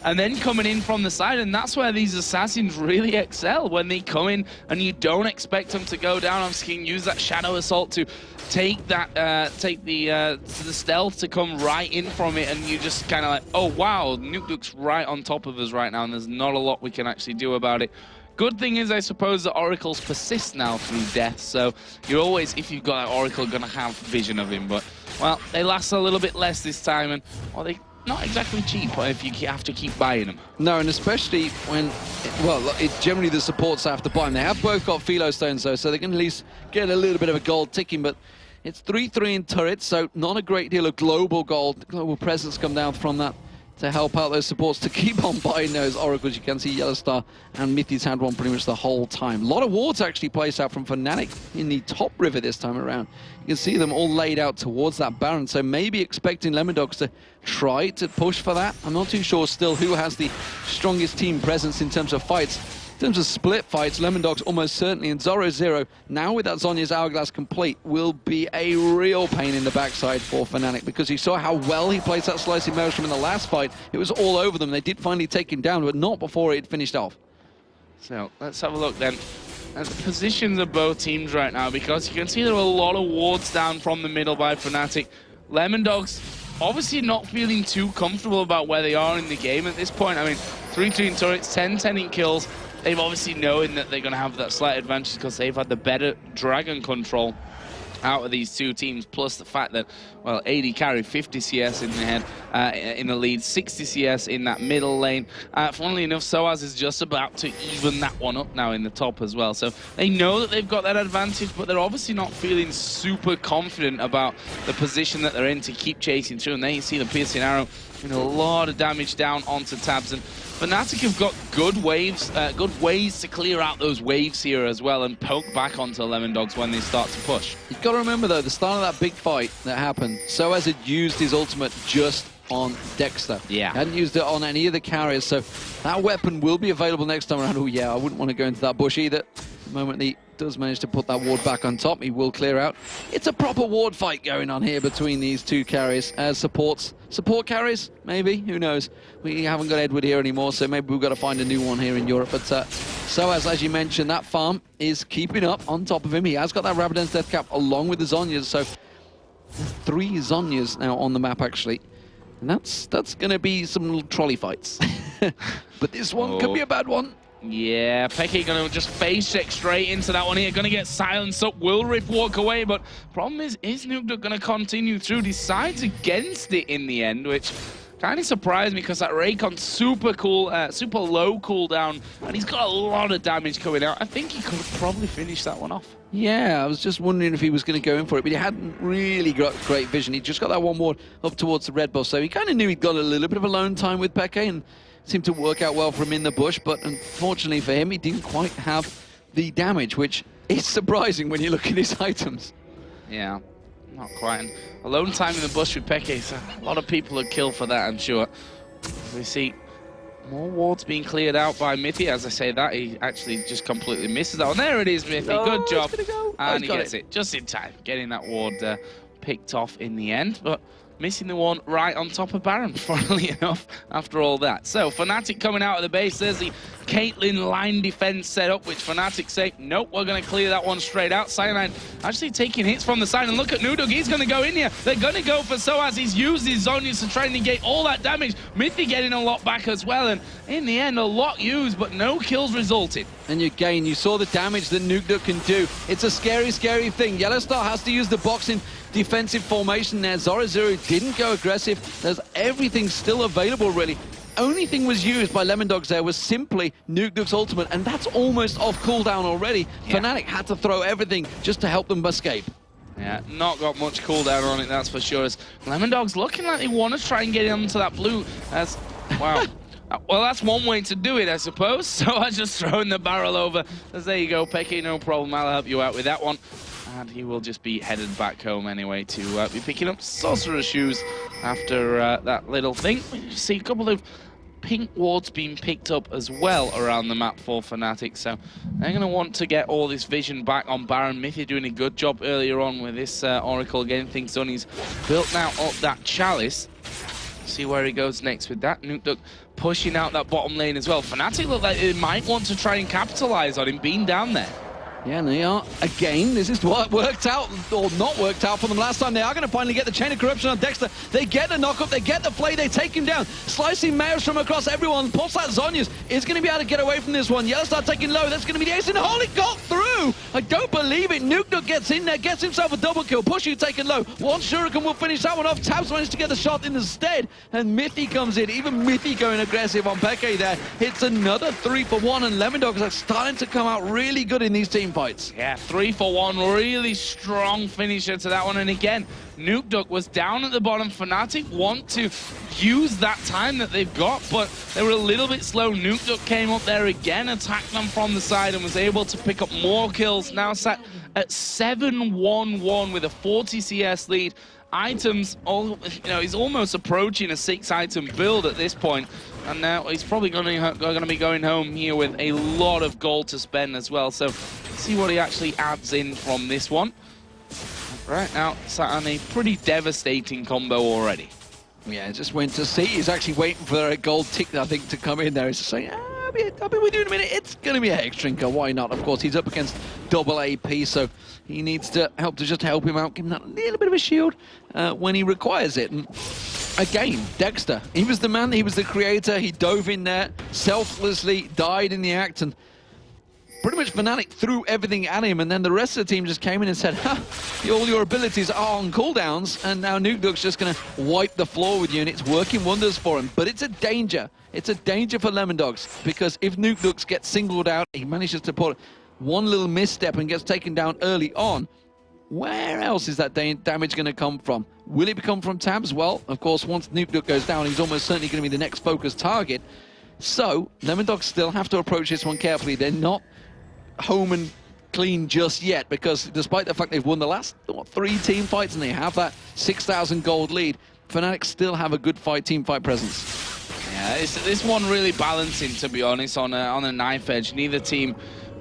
And then coming in from the side, and that's where these assassins really excel, when they come in and you don't expect them to go down. Obviously, you can use that Shadow Assault to take that, the stealth to come right in from it, and you just kind of like, oh wow, Nuke's right on top of us right now, and there's not a lot we can actually do about it. Good thing is, I suppose, that Oracles persist now through death, so you're always, if you've got an Oracle, gonna have vision of him, but, well, they last a little bit less this time, and, well, they not exactly cheap if you have to keep buying them. No, and especially when, well, generally the supports have to buy them. They have both got Philo Stones, though, so they can at least get a little bit of a gold ticking, but it's 3-3 in turrets, so not a great deal of global gold. Global presence come down from that to help out those supports to keep on buying those Oracles. You can see Yellowstar and Mithy's had one pretty much the whole time. A lot of wards actually placed out from Fnatic in the top river this time around. You can see them all laid out towards that Baron, so maybe expecting Lemondogs to try to push for that. I'm not too sure still who has the strongest team presence in terms of fights. In terms of split fights, Lemondogs almost certainly, and Zero, now with that Zhonya's Hourglass complete, will be a real pain in the backside for Fnatic, because you saw how well he placed that slicing Maelstrom in the last fight. It was all over them. They did finally take him down, but not before it finished off. So, let's have a look then at the positions of both teams right now, because you can see there are a lot of wards down from the middle by Fnatic. Lemondogs obviously not feeling too comfortable about where they are in the game at this point. I mean, 3-3 in turrets, 10-10 in kills. They've obviously knowing that they're going to have that slight advantage because they've had the better Dragon control. out of these two teams, plus the fact that, well, AD carried 50 CS in the head, in the lead, 60 CS in that middle lane. Funnily enough, Soaz is just about to even that one up now in the top as well. So they know that they've got that advantage, but they're obviously not feeling super confident about the position that they're in to keep chasing through. And then you see the piercing arrow doing a lot of damage down onto Tabs. And Fnatic have got good ways to clear out those waves here as well and poke back onto Lemondogs when they start to push. You've got to remember, though, the start of that big fight that happened, Soaz had used his ultimate just on Dexter. Yeah. He hadn't used it on any of the carriers, so that weapon will be available next time around. Oh, yeah, I wouldn't want to go into that bush either. The moment he does manage to put that ward back on top, he will clear out. It's a proper ward fight going on here between these two carriers as support carriers, maybe, who knows. We haven't got Edward here anymore, so maybe we've got to find a new one here in Europe. But Soaz, as you mentioned, that farm is keeping up on top of him. He has got that Rabadon's Death Cap along with the Zhonya's, so 3 Zhonya's now on the map, actually. And that's going to be some little trolley fights. But this one could be a bad one. Yeah, Peke going to just face check straight into that one here. Going to get silenced up. Will Rift walk away? But problem is Nukduk going to continue through? Decides against it in the end, which kind of surprised me because that Raycon super cool, super low cooldown, and he's got a lot of damage coming out. I think he could have probably finished that one off. Yeah, I was just wondering if he was going to go in for it, but he hadn't really got great vision. He just got that one ward up towards the red buff, so he kind of knew he'd got a little bit of alone time with Peke, and seemed to work out well for him in the bush, but unfortunately for him, he didn't quite have the damage, which is surprising when you look at his items. Yeah, not quite. And alone time in the bush with Peke, so a lot of people are killed for that, I'm sure. We see more wards being cleared out by Mithy. As I say that, he actually just completely misses that one. There it is, Mithy. Oh, good job. Go. And he gets it just in time, getting that ward picked off in the end. But missing the one right on top of Baron, funnily enough, after all that. So, Fnatic coming out of the base. There's the Caitlyn line defense set up, which Fnatic say, nope, we're going to clear that one straight out. Cyanide actually taking hits from the side, and look at Nudog, he's going to go in here. They're going to go for Soaz. He's used his Zhonya's to try and negate all that damage. Mithy getting a lot back as well, and in the end, a lot used, but no kills resulted. And again, you saw the damage that Nukduk can do. It's a scary, scary thing. Yellowstar has to use the boxing defensive formation there. Zorazuru didn't go aggressive. There's everything still available, really. Only thing was used by Lemondogs there was simply Nukduk's ultimate, and that's almost off cooldown already. Yeah. Fnatic had to throw everything just to help them escape. Yeah, not got much cooldown on it, that's for sure. As Lemondogs looking like they want to try and get into that blue. As, wow. Well, that's one way to do it, I suppose. So I just throwing the barrel over. As there you go, Peke, no problem. I'll help you out with that one. And he will just be headed back home anyway to be picking up Sorcerer's Shoes after that little thing. You see a couple of pink wards being picked up as well around the map for Fnatic. So they're going to want to get all this vision back on Baron. Mithy doing a good job earlier on with this Oracle, getting things done. He's built now up that Chalice. See where he goes next with that. Nukduk pushing out that bottom lane as well. Fnatic look like they might want to try and capitalize on him being down there. Yeah, and they are, again, this is what worked out, or not worked out for them last time. They are going to finally get the Chain of Corruption on Dexter. They get the knock-up, they get the play, they take him down. Slicing Maelstrom across everyone. Pulse that Zhonya's is going to be able to get away from this one. Yellowstar taking low, that's going to be the ace in the hole. It got through! I don't believe it. Nukduk gets in there, gets himself a double kill. Pushu taken low. One Shuriken will finish that one off. Tabs managed to get the shot in instead, and Mithy comes in. Even Mithy going aggressive on Peke there. It's another 3 for 1, and Lemondogs are starting to come out really good in these team fights. Yeah, 3 for 1, really strong finisher to that one. And again, Nukduk was down at the bottom. Fnatic want to use that time that they've got, but they were a little bit slow. Nukduk came up there again, attacked them from the side, and was able to pick up more kills. Now sat at 7-1-1 with a 40 CS lead. Items, he's almost approaching a 6-item build at this point, and now he's probably going to be going home here with a lot of gold to spend as well. So see what he actually adds in from this one. Right now, sat on a pretty devastating combo already. Yeah, just went to see. He's actually waiting for a gold tick, I think, to come in there. He's just saying, I'll be with you in a minute. It's going to be a Hex Drinker. Why not? Of course, he's up against double AP, so he needs to help him out, give him that little bit of a shield when he requires it. And again, Dexter, he was the man, he was the creator. He dove in there, selflessly died in the act, and pretty much Fnatic threw everything at him, and then the rest of the team just came in and said, ha, all your abilities are on cooldowns, and now Nukeduk's just going to wipe the floor with you, and it's working wonders for him. But it's a danger. It's a danger for Lemondogs, because if Nukeduk's gets singled out, he manages to put one little misstep and gets taken down early on, where else is that damage going to come from? Will it come from Tabs? Well, of course, once Nukeduk goes down, he's almost certainly going to be the next focused target. So, Lemondogs still have to approach this one carefully. They're not home and clean just yet, because despite the fact they've won the last 3 team fights and they have that 6,000 gold lead, Fnatic still have a good team fight presence. Yeah, this one really balancing, to be honest, on a knife edge. Neither team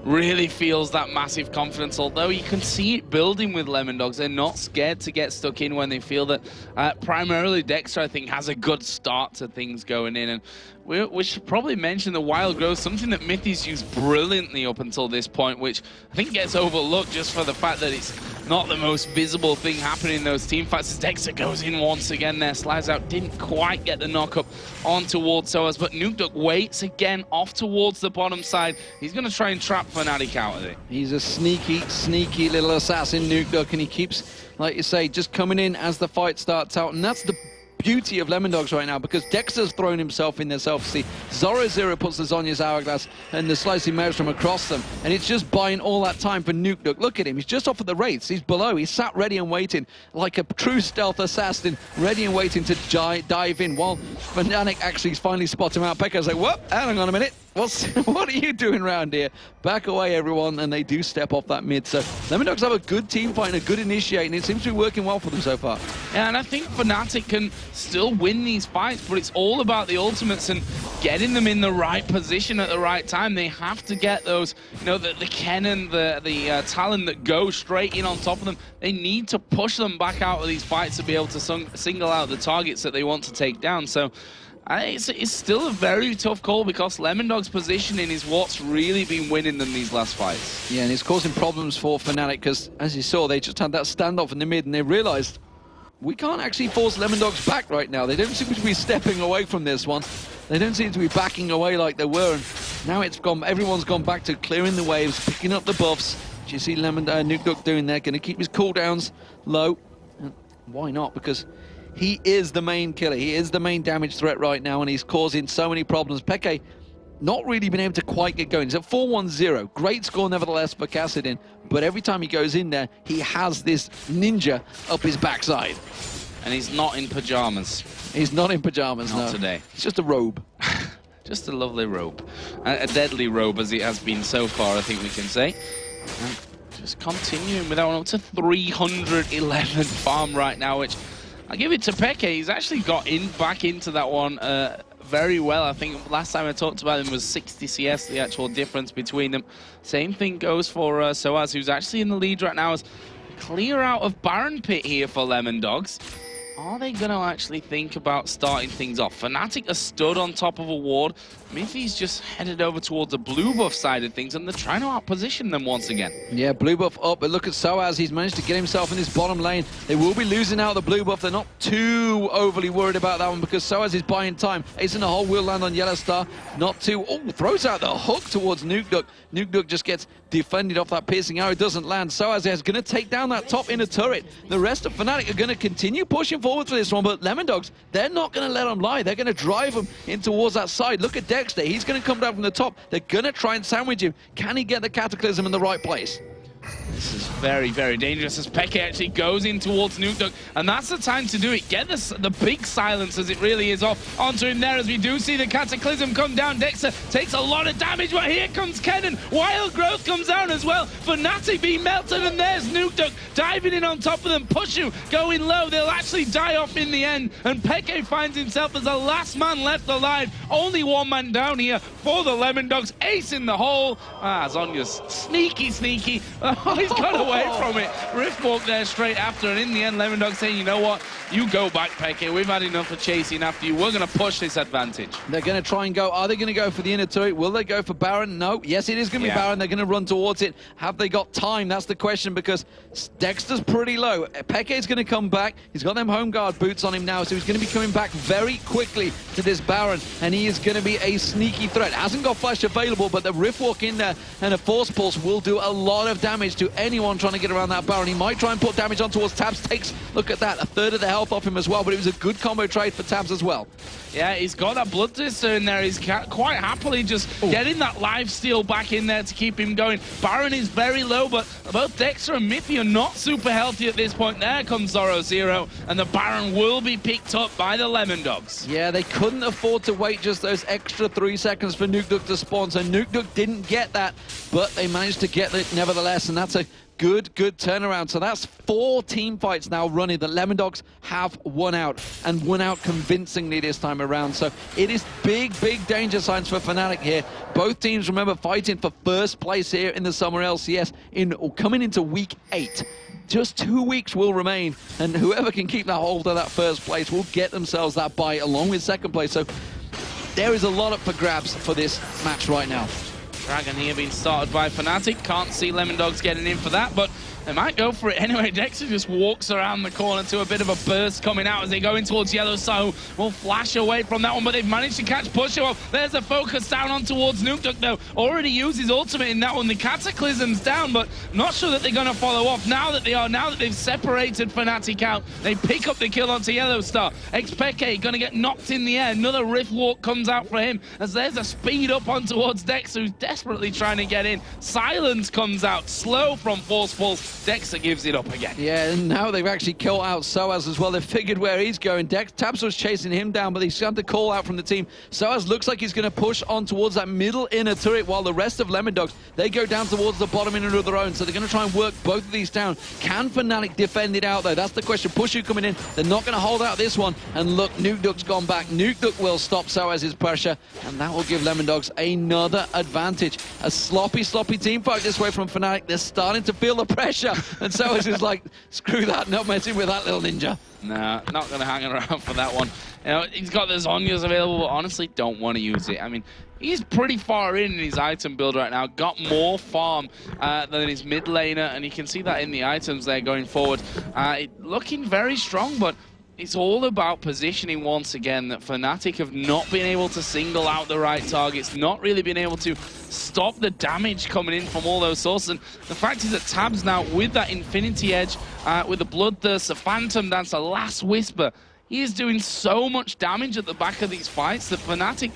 really feels that massive confidence, although you can see it building with Lemondogs. They're not scared to get stuck in when they feel that primarily Dexter, I think, has a good start to things going in. And we should probably mention the wild growth, something that Mythi's used brilliantly up until this point, which I think gets overlooked just for the fact that it's not the most visible thing happening in those team fights. As Dexter goes in once again there, slides out, didn't quite get the knock up on towards Soaz, but Nukeduk waits again off towards the bottom side. He's going to try and trap Fnatic out of it. He's a sneaky little assassin, Nukeduk, and he keeps, like you say, just coming in as the fight starts out, and that's the beauty of Lemondogs right now, because Dexter's thrown himself in there self-see. Zoro Zero puts the Zhonya's Hourglass and the Slicing Maelstrom across them, and it's just buying all that time for Nukeduk. Look at him, he's just off at the Wraiths, he's below, he's sat ready and waiting, like a true stealth assassin, ready and waiting to dive in, while Fnatic actually finally spots him out. Pekka's like, whoop, hang on a minute. What are you doing around here? Back away, everyone, and they do step off that mid. So Lemondogs have a good team fight and a good initiate, and it seems to be working well for them so far. Yeah, and I think Fnatic can still win these fights, but it's all about the ultimates and getting them in the right position at the right time. They have to get those, you know, the cannon, the Talon that go straight in on top of them. They need to push them back out of these fights to be able to single out the targets that they want to take down. So it's still a very tough call, because Lemondogs' positioning is what's really been winning them these last fights. Yeah, and it's causing problems for Fnatic, because, as you saw, they just had that standoff in the mid, and they realized we can't actually force Lemondogs back right now. They don't seem to be stepping away from this one. They don't seem to be backing away like they were, and now it's gone. Everyone's gone back to clearing the waves, picking up the buffs. Do you see Nukeduk doing there? Going to keep his cooldowns low. Why not? Because he is the main killer. He is the main damage threat right now, and he's causing so many problems. Peke not really been able to quite get going. He's at 4-1-0. Great score nevertheless for Kassadin, but every time he goes in there, he has this ninja up his backside. And he's not in pajamas. He's not in pajamas, not no. today. It's just a robe. Just a lovely robe. A deadly robe, as it has been so far, I think we can say. And just continuing with that one up to 311 farm right now, which I'll give it to Peke. He's actually got back into that one very well. I think last time I talked about him was 60 CS, the actual difference between them. Same thing goes for Soaz, who's actually in the lead right now. Is clear out of Baron Pit here for Lemondogs. Are they going to actually think about starting things off? Fnatic are stood on top of a ward. Mythi's just headed over towards the blue buff side of things, and they're trying to outposition them once again. Yeah, blue buff up, but look at Soaz. He's managed to get himself in this bottom lane. They will be losing out the blue buff. They're not too overly worried about that one, because Soaz is buying time. Ace in the hole will land on Yellow Star. Not too... Oh, throws out the hook towards Nukeduk. Nukeduk just gets defended off that piercing arrow. Doesn't land. Soaz is going to take down that top inner turret. The rest of Fnatic are going to continue pushing forward for this one, but Lemondogs, they're not going to let them lie. They're going to drive them in towards that side. Look at Dexter. He's going to come down from the top. They're going to try and sandwich him. Can he get the Cataclysm in the right place? This is very, very dangerous as Peke actually goes in towards Nukeduk, and that's the time to do it. Get the big silence, as it really is, off onto him there, as we do see the Cataclysm come down. Dexter takes a lot of damage, but here comes Kennen. Wild Growth comes down as well. Fnatic being melted, and there's Nukeduk diving in on top of them. Pushu going low. They'll actually die off in the end, and Peke finds himself as the last man left alive. Only one man down here for the Lemondogs. Ace in the hole. Zhonya's sneaky. Oh, he's got away from it. Rift walk there straight after, and in the end, Lemondogs saying, you know what? You go back, Peke. We've had enough of chasing after you. We're going to push this advantage. They're going to try and go. Are they going to go for the inner turret? Will they go for Baron? No. Yes, it is going to be Baron. They're going to run towards it. Have they got time? That's the question, because Dexter's pretty low. Peke's going to come back. He's got them home guard boots on him now, so he's going to be coming back very quickly to this Baron, and he is going to be a sneaky threat. Hasn't got flash available, but the Rift Walk in there and a Force Pulse will do a lot of damage to anyone trying to get around that Baron. He might try and put damage on towards Tabs. Takes, look at that, a third of the health off him as well, but it was a good combo trade for Tabs as well. Yeah, he's got that Bloodthirster in there. He's quite happily just getting that lifesteal back in there to keep him going. Baron is very low, but both Dexter and Miffy are not super healthy at this point. There comes Zoro Zero, and the Baron will be picked up by the Lemondogs. Yeah, they couldn't afford to wait just those extra 3 seconds for Nukeduck to spawn, so Nukeduck didn't get that, but they managed to get it nevertheless, and that's a good turnaround. So that's 4 team fights now running. The Lemondogs have won out, and won out convincingly this time around. So it is big danger signs for Fnatic here. Both teams, remember, fighting for first place here in the Summer LCS coming into week 8. Just 2 weeks will remain, and whoever can keep that hold of that first place will get themselves that bye along with second place. So there is a lot up for grabs for this match right now. Dragon here being started by Fnatic. Can't see Lemondogs getting in for that, but they might go for it anyway. Dexter just walks around the corner to a bit of a burst coming out as they go in towards yellow, so will flash away from that one, but they've managed to catch Pusher off. There's a focus down on towards Nukeduck, though. Already used his ultimate in that one. The Cataclysm's down, but not sure that they're going to follow off. Now that they've separated Fnatic out, they pick up the kill onto Yellow Star. Xpeke going to get knocked in the air. Another Rift Walk comes out for him as there's a speed up on towards Dexter, who's desperately trying to get in. Silence comes out, slow from Forceful. Dexter gives it up again. Yeah, and now they've actually killed out Soaz as well. They've figured where he's going. Tabs was chasing him down, but he's had to call out from the team. Soaz looks like he's going to push on towards that middle inner turret, while the rest of Lemondogs, they go down towards the bottom inner of their own. So they're going to try and work both of these down. Can Fnatic defend it out, though? That's the question. Pushu coming in. They're not going to hold out this one. And look, Nukeduck's gone back. Nukeduck will stop Soaz's pressure, and that will give Lemondogs another advantage. A sloppy team fight this way from Fnatic. They're starting to feel the pressure. And so it's just like, screw that, not messing with that little ninja. Nah, not going to hang around for that one. You know, he's got the Zhonya's available, but honestly, don't want to use it. I mean, he's pretty far in his item build right now. Got more farm than his mid laner, and you can see that in the items there going forward. Looking very strong, but it's all about positioning once again. That Fnatic have not been able to single out the right targets, not really been able to stop the damage coming in from all those sources. And the fact is that Tabs now, with that Infinity Edge, with the Bloodthirst, the Phantom Dance, the Last Whisper, he is doing so much damage at the back of these fights that Fnatic,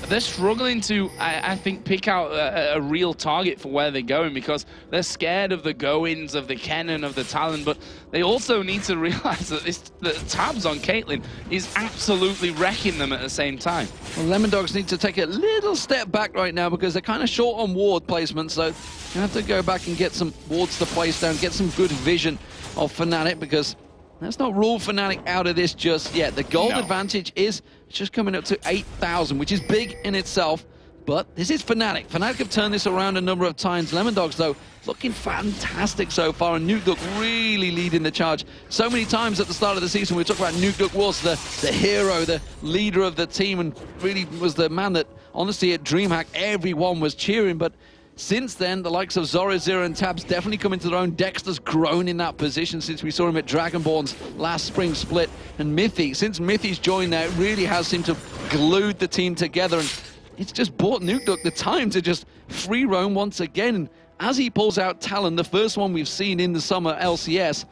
they're struggling to, I think, pick out a real target for where they're going, because they're scared of the go-ins of the Kennen, of the Talon, but they also need to realize that the Tabs on Caitlyn is absolutely wrecking them at the same time. Well, Lemondogs need to take a little step back right now, because they're kind of short on ward placement, so you have to go back and get some wards to place down, get some good vision of Fnatic, because let's not rule Fnatic out of this just yet. The gold advantage is just coming up to 8,000, which is big in itself, but this is Fnatic. Fnatic have turned this around a number of times. Lemondogs, though, looking fantastic so far, and Nukeduck really leading the charge. So many times at the start of the season we talked about Nukeduck was the hero, the leader of the team, and really was the man that, honestly, at DreamHack, everyone was cheering, but since then, the likes of Zoro, Zero, and Tabs definitely come into their own. Dexter's grown in that position since we saw him at Dragonborn's last spring split. And Miffy, since Miffy's joined there, it really has seemed to have glued the team together. And it's just bought Nukeduck the time to just free roam once again. And as he pulls out Talon, the first one we've seen in the Summer LCS,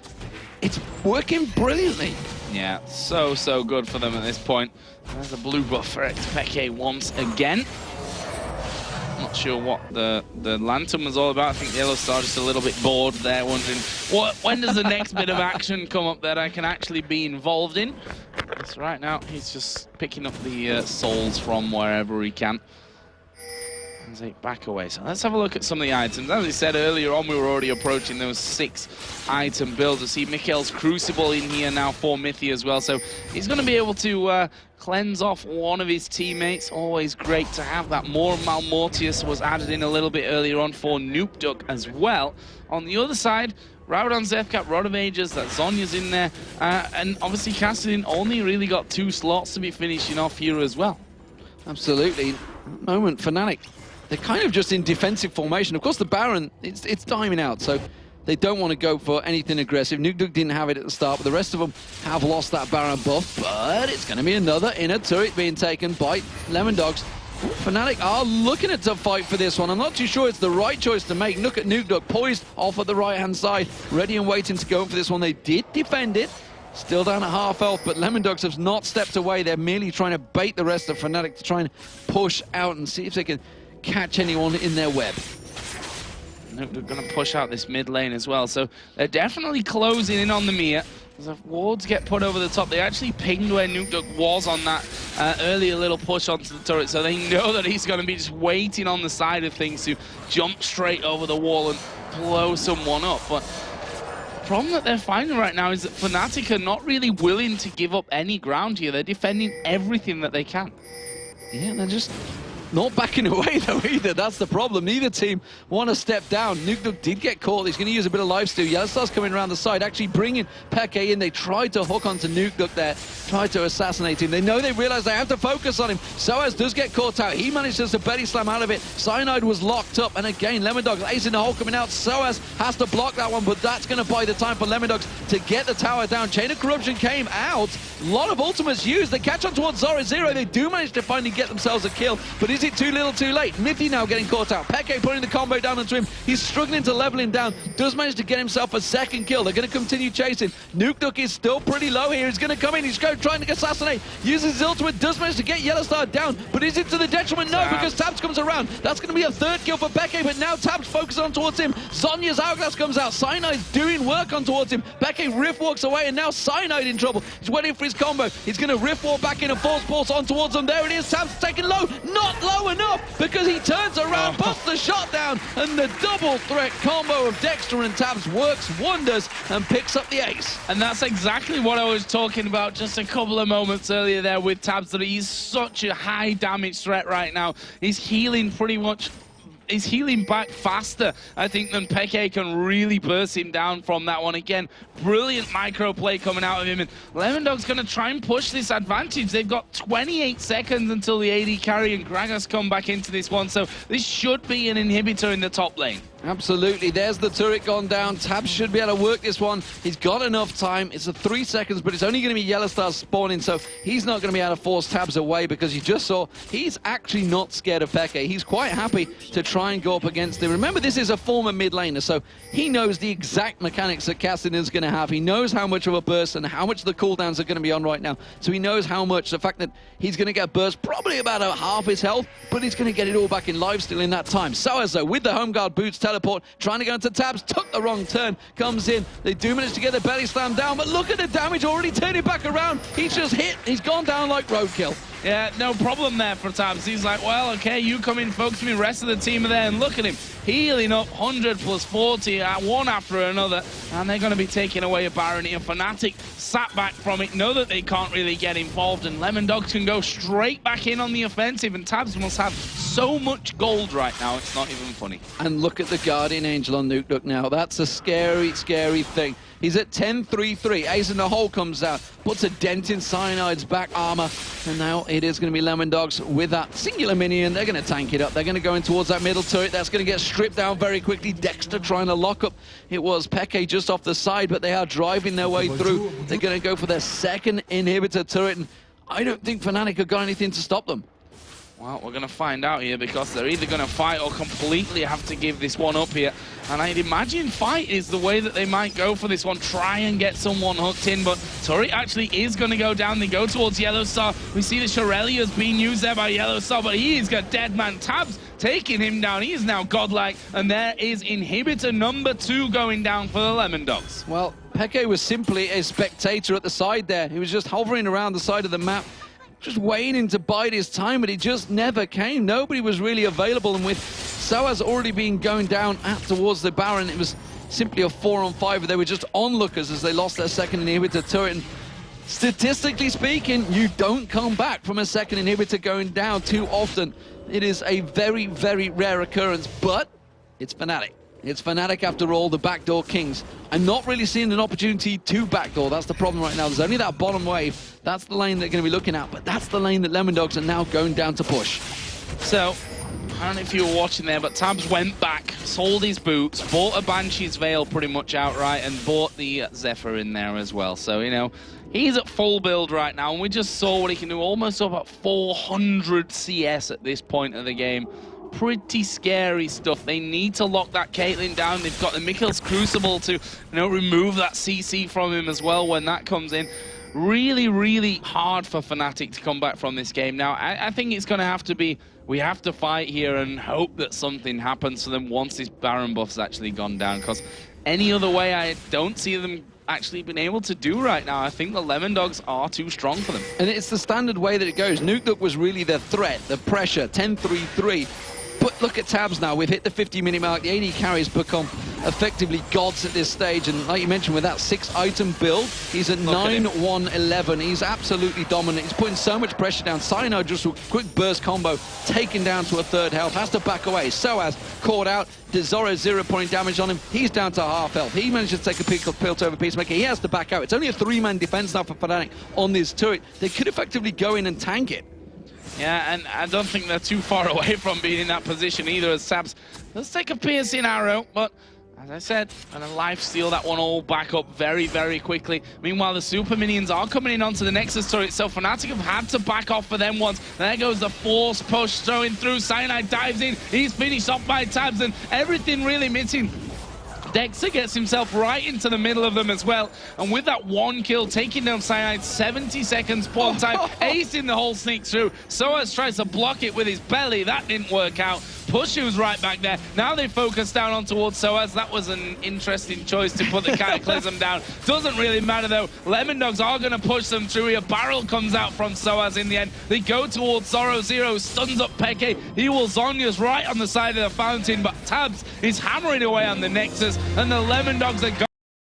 it's working brilliantly. Yeah, so good for them at this point. There's a blue buff for Xpeke once again. Not sure what the Lantern was all about. I think the Yellow Star just a little bit bored there, wondering when does the next bit of action come up that I can actually be involved in. So right now he's just picking up the souls from wherever he can. as they back away. So let's have a look at some of the items. As I said earlier on, we were already approaching those 6-item builds. I see Mikhail's Crucible in here now for Mithy as well. So he's going to be able to cleanse off one of his teammates. Always great to have that. More Malmortius was added in a little bit earlier on for Nukeduck as well. On the other side, Rowdon, Zefcat, Rod of Ages, that Zhonya's in there. And obviously Kassadin only really got 2 slots to be finishing off here as well. Absolutely. Moment, Fnatic, they're kind of just in defensive formation. Of course, the Baron, it's timing out, so they don't want to go for anything aggressive. Nukeduck didn't have it at the start, but the rest of them have lost that Baron buff. But it's going to be another inner turret being taken by Lemondogs. Fnatic are looking at to fight for this one. I'm not too sure it's the right choice to make. Look at Nukeduck poised off at the right-hand side, ready and waiting to go for this one. They did defend it. Still down at half health, but Lemondogs have not stepped away. They're merely trying to bait the rest of Fnatic to try and push out and see if they can catch anyone in their web. They're going to push out this mid lane as well, so they're definitely closing in on the Mia. As wards get put over the top, they actually pinged where Nukeduck was on that earlier little push onto the turret, so they know that he's going to be just waiting on the side of things to jump straight over the wall and blow someone up. But the problem that they're finding right now is that Fnatic are not really willing to give up any ground here. They're defending everything that they can. Yeah, they're just not backing away though either. That's the problem. Neither team want to step down. Nukeduck did get caught. He's going to use a bit of lifesteal. Yellowstar's coming around the side, actually bringing Peke in. They tried to hook onto Nukeduck there, tried to assassinate him. They know, they realize they have to focus on him. Soaz does get caught out. He manages to belly slam out of it. Cyanide was locked up, and again Lemondogs ace in the hole coming out. Soaz has to block that one, but that's going to buy the time for Lemondogs to get the tower down. Chain of Corruption came out. A lot of ultimates used. They catch on towards Zora Zero. They do manage to finally get themselves a kill, but is it too little too late? Mithy now getting caught out. Peke putting the combo down onto him. He's struggling to level him down. Does manage to get himself a second kill. They're going to continue chasing. Nukeduck is still pretty low here. He's going to come in. He's trying to assassinate. Uses his ultimate. Does manage to get Yellowstar down, but is it to the detriment? No, because Tabs comes around. That's going to be a 3rd kill for Peke, but now Tabs focuses on towards him. Zhonya's Hourglass comes out. Cyanide's doing work on towards him. Peke Rift walks away, and now Cyanide in trouble. He's waiting for his combo. He's going to Rift walk back in and force pulse on towards them. There it is. Tabs taken low. Not low enough, because he turns around, puts the shot down, and the double threat combo of Dexter and Tabs works wonders and picks up the ace. And that's exactly what I was talking about just a couple of moments earlier there with Tabs, that he's such a high damage threat right now. He's healing pretty much. He's healing back faster, I think, than Peke can really burst him down from that one. Again, brilliant micro play coming out of him, and Lemondog's going to try and push this advantage. They've got 28 seconds until the AD carry and Gragas come back into this one, so this should be an inhibitor in the top lane. Absolutely. There's the turret gone down. Tabs should be able to work this one. He's got enough time. It's a 3 seconds, but it's only going to be Yellowstar spawning, so he's not going to be able to force Tabs away, because you just saw he's actually not scared of Peke. He's quite happy to try and go up against him. Remember, this is a former mid laner, so he knows the exact mechanics that Kassadin is going to have. He knows how much of a burst and how much the cooldowns are going to be on right now. So he knows how much, the fact that he's going to get burst probably about half his health, but he's going to get it all back in lifesteal in that time. Soaz, though, with the home guard boots teleport, trying to go into Tabs, took the wrong turn, comes in. They do manage to get the belly slam down, but look at the damage already turning back around. He's just hit. He's gone down like roadkill. Yeah, no problem there for Tabs. He's like, well, okay, you come in, focus me, rest of the team are there, and look at him, healing up 100 plus 40, one after another, and they're going to be taking away a Baron here. Fnatic sat back from it, know that they can't really get involved, and Lemondogs can go straight back in on the offensive, and Tabs must have so much gold right now, it's not even funny. And look at the Guardian Angel on Nukeduck now. That's a scary, scary thing. He's at 10-3-3. Ace in the hole comes out, puts a dent in Cyanide's back armor, and now it is going to be Lemondogs with that singular minion. They're going to tank it up. They're going to go in towards that middle turret. That's going to get stripped down very quickly. Dexter trying to lock up. It was Peke just off the side, but they are driving their way through. They're going to go for their second inhibitor turret, and I don't think Fnatic have got anything to stop them. Well, we're going to find out here, because they're either going to fight or completely have to give this one up here. And I'd imagine fight is the way that they might go for this one. Try and get someone hooked in, but turret actually is going to go down. They go towards Yellowstar. We see the Shirelia's being used there by Yellowstar, but he's got dead man Tabs taking him down. He is now godlike, and there is inhibitor number 2 going down for the Lemondogs. Well, Peke was simply a spectator at the side there. He was just hovering around the side of the map, just waiting to bide his time, but it just never came. Nobody was really available, and with Soaz already being going down towards the Baron, it was simply a 4-on-5. They were just onlookers as they lost their second inhibitor turret. And statistically speaking, you don't come back from a second inhibitor going down too often. It is a very, very rare occurrence, but it's Fnatic. It's Fnatic after all, the backdoor kings. I'm not really seeing an opportunity to backdoor. That's the problem right now. There's only that bottom wave. That's the lane they're going to be looking at, but that's the lane that Lemondogs are now going down to push. So, I don't know if you were watching there, but Tabs went back, sold his boots, bought a Banshee's Veil pretty much outright, and bought the Zephyr in there as well. So, you know, he's at full build right now, and we just saw what he can do, almost up at 400 CS at this point of the game. Pretty scary stuff. They need to lock that Caitlyn down. They've got the Mikhail's Crucible to, you know, remove that CC from him as well when that comes in. Really, really hard for Fnatic to come back from this game. Now, I think it's going to have to be, we have to fight here and hope that something happens to them once this Baron buff's actually gone down, because any other way I don't see them actually been able to do right now. I think the Lemondogs are too strong for them. And it's the standard way that it goes. Nuke was really their threat, the pressure, 10-3-3. But look at Tabs now. We've hit the 50-minute mark. The AD carries become effectively gods at this stage. And like you mentioned, with that 6-item build, he's at 9-1-11. He's absolutely dominant. He's putting so much pressure down. Cyanide just a quick burst combo, taken down to a third health. Has to back away. Soaz caught out. Zoro 0-point damage on him. He's down to half health. He managed to take a pill over Peacemaker. He has to back out. It's only a 3-man defense now for Fnatic on this turret. They could effectively go in and tank it. Yeah, and I don't think they're too far away from being in that position either, as Sabs does take a piercing arrow, but as I said, gonna lifesteal that one all back up very, very quickly. Meanwhile, the super minions are coming in onto the Nexus turret, so Fnatic have had to back off for them once. There goes the force push, throwing through. Cyanide dives in, he's finished off by Tabs, and everything really missing. Dexter gets himself right into the middle of them as well, and with that one kill, taking down Cyanide, 70 seconds pawn time, acing the whole sneak through. Soaz tries to block it with his belly, that didn't work out. Push was right back there. Now they focus down on towards Soaz. That was an interesting choice to put the Cataclysm down. Doesn't really matter though. Lemondogs are going to push them through. A barrel comes out from Soaz in the end. They go towards Zoro. Zero stuns up Peke. He will Zonya's right on the side of the fountain, but Tabs is hammering away on the Nexus, and the Lemondogs are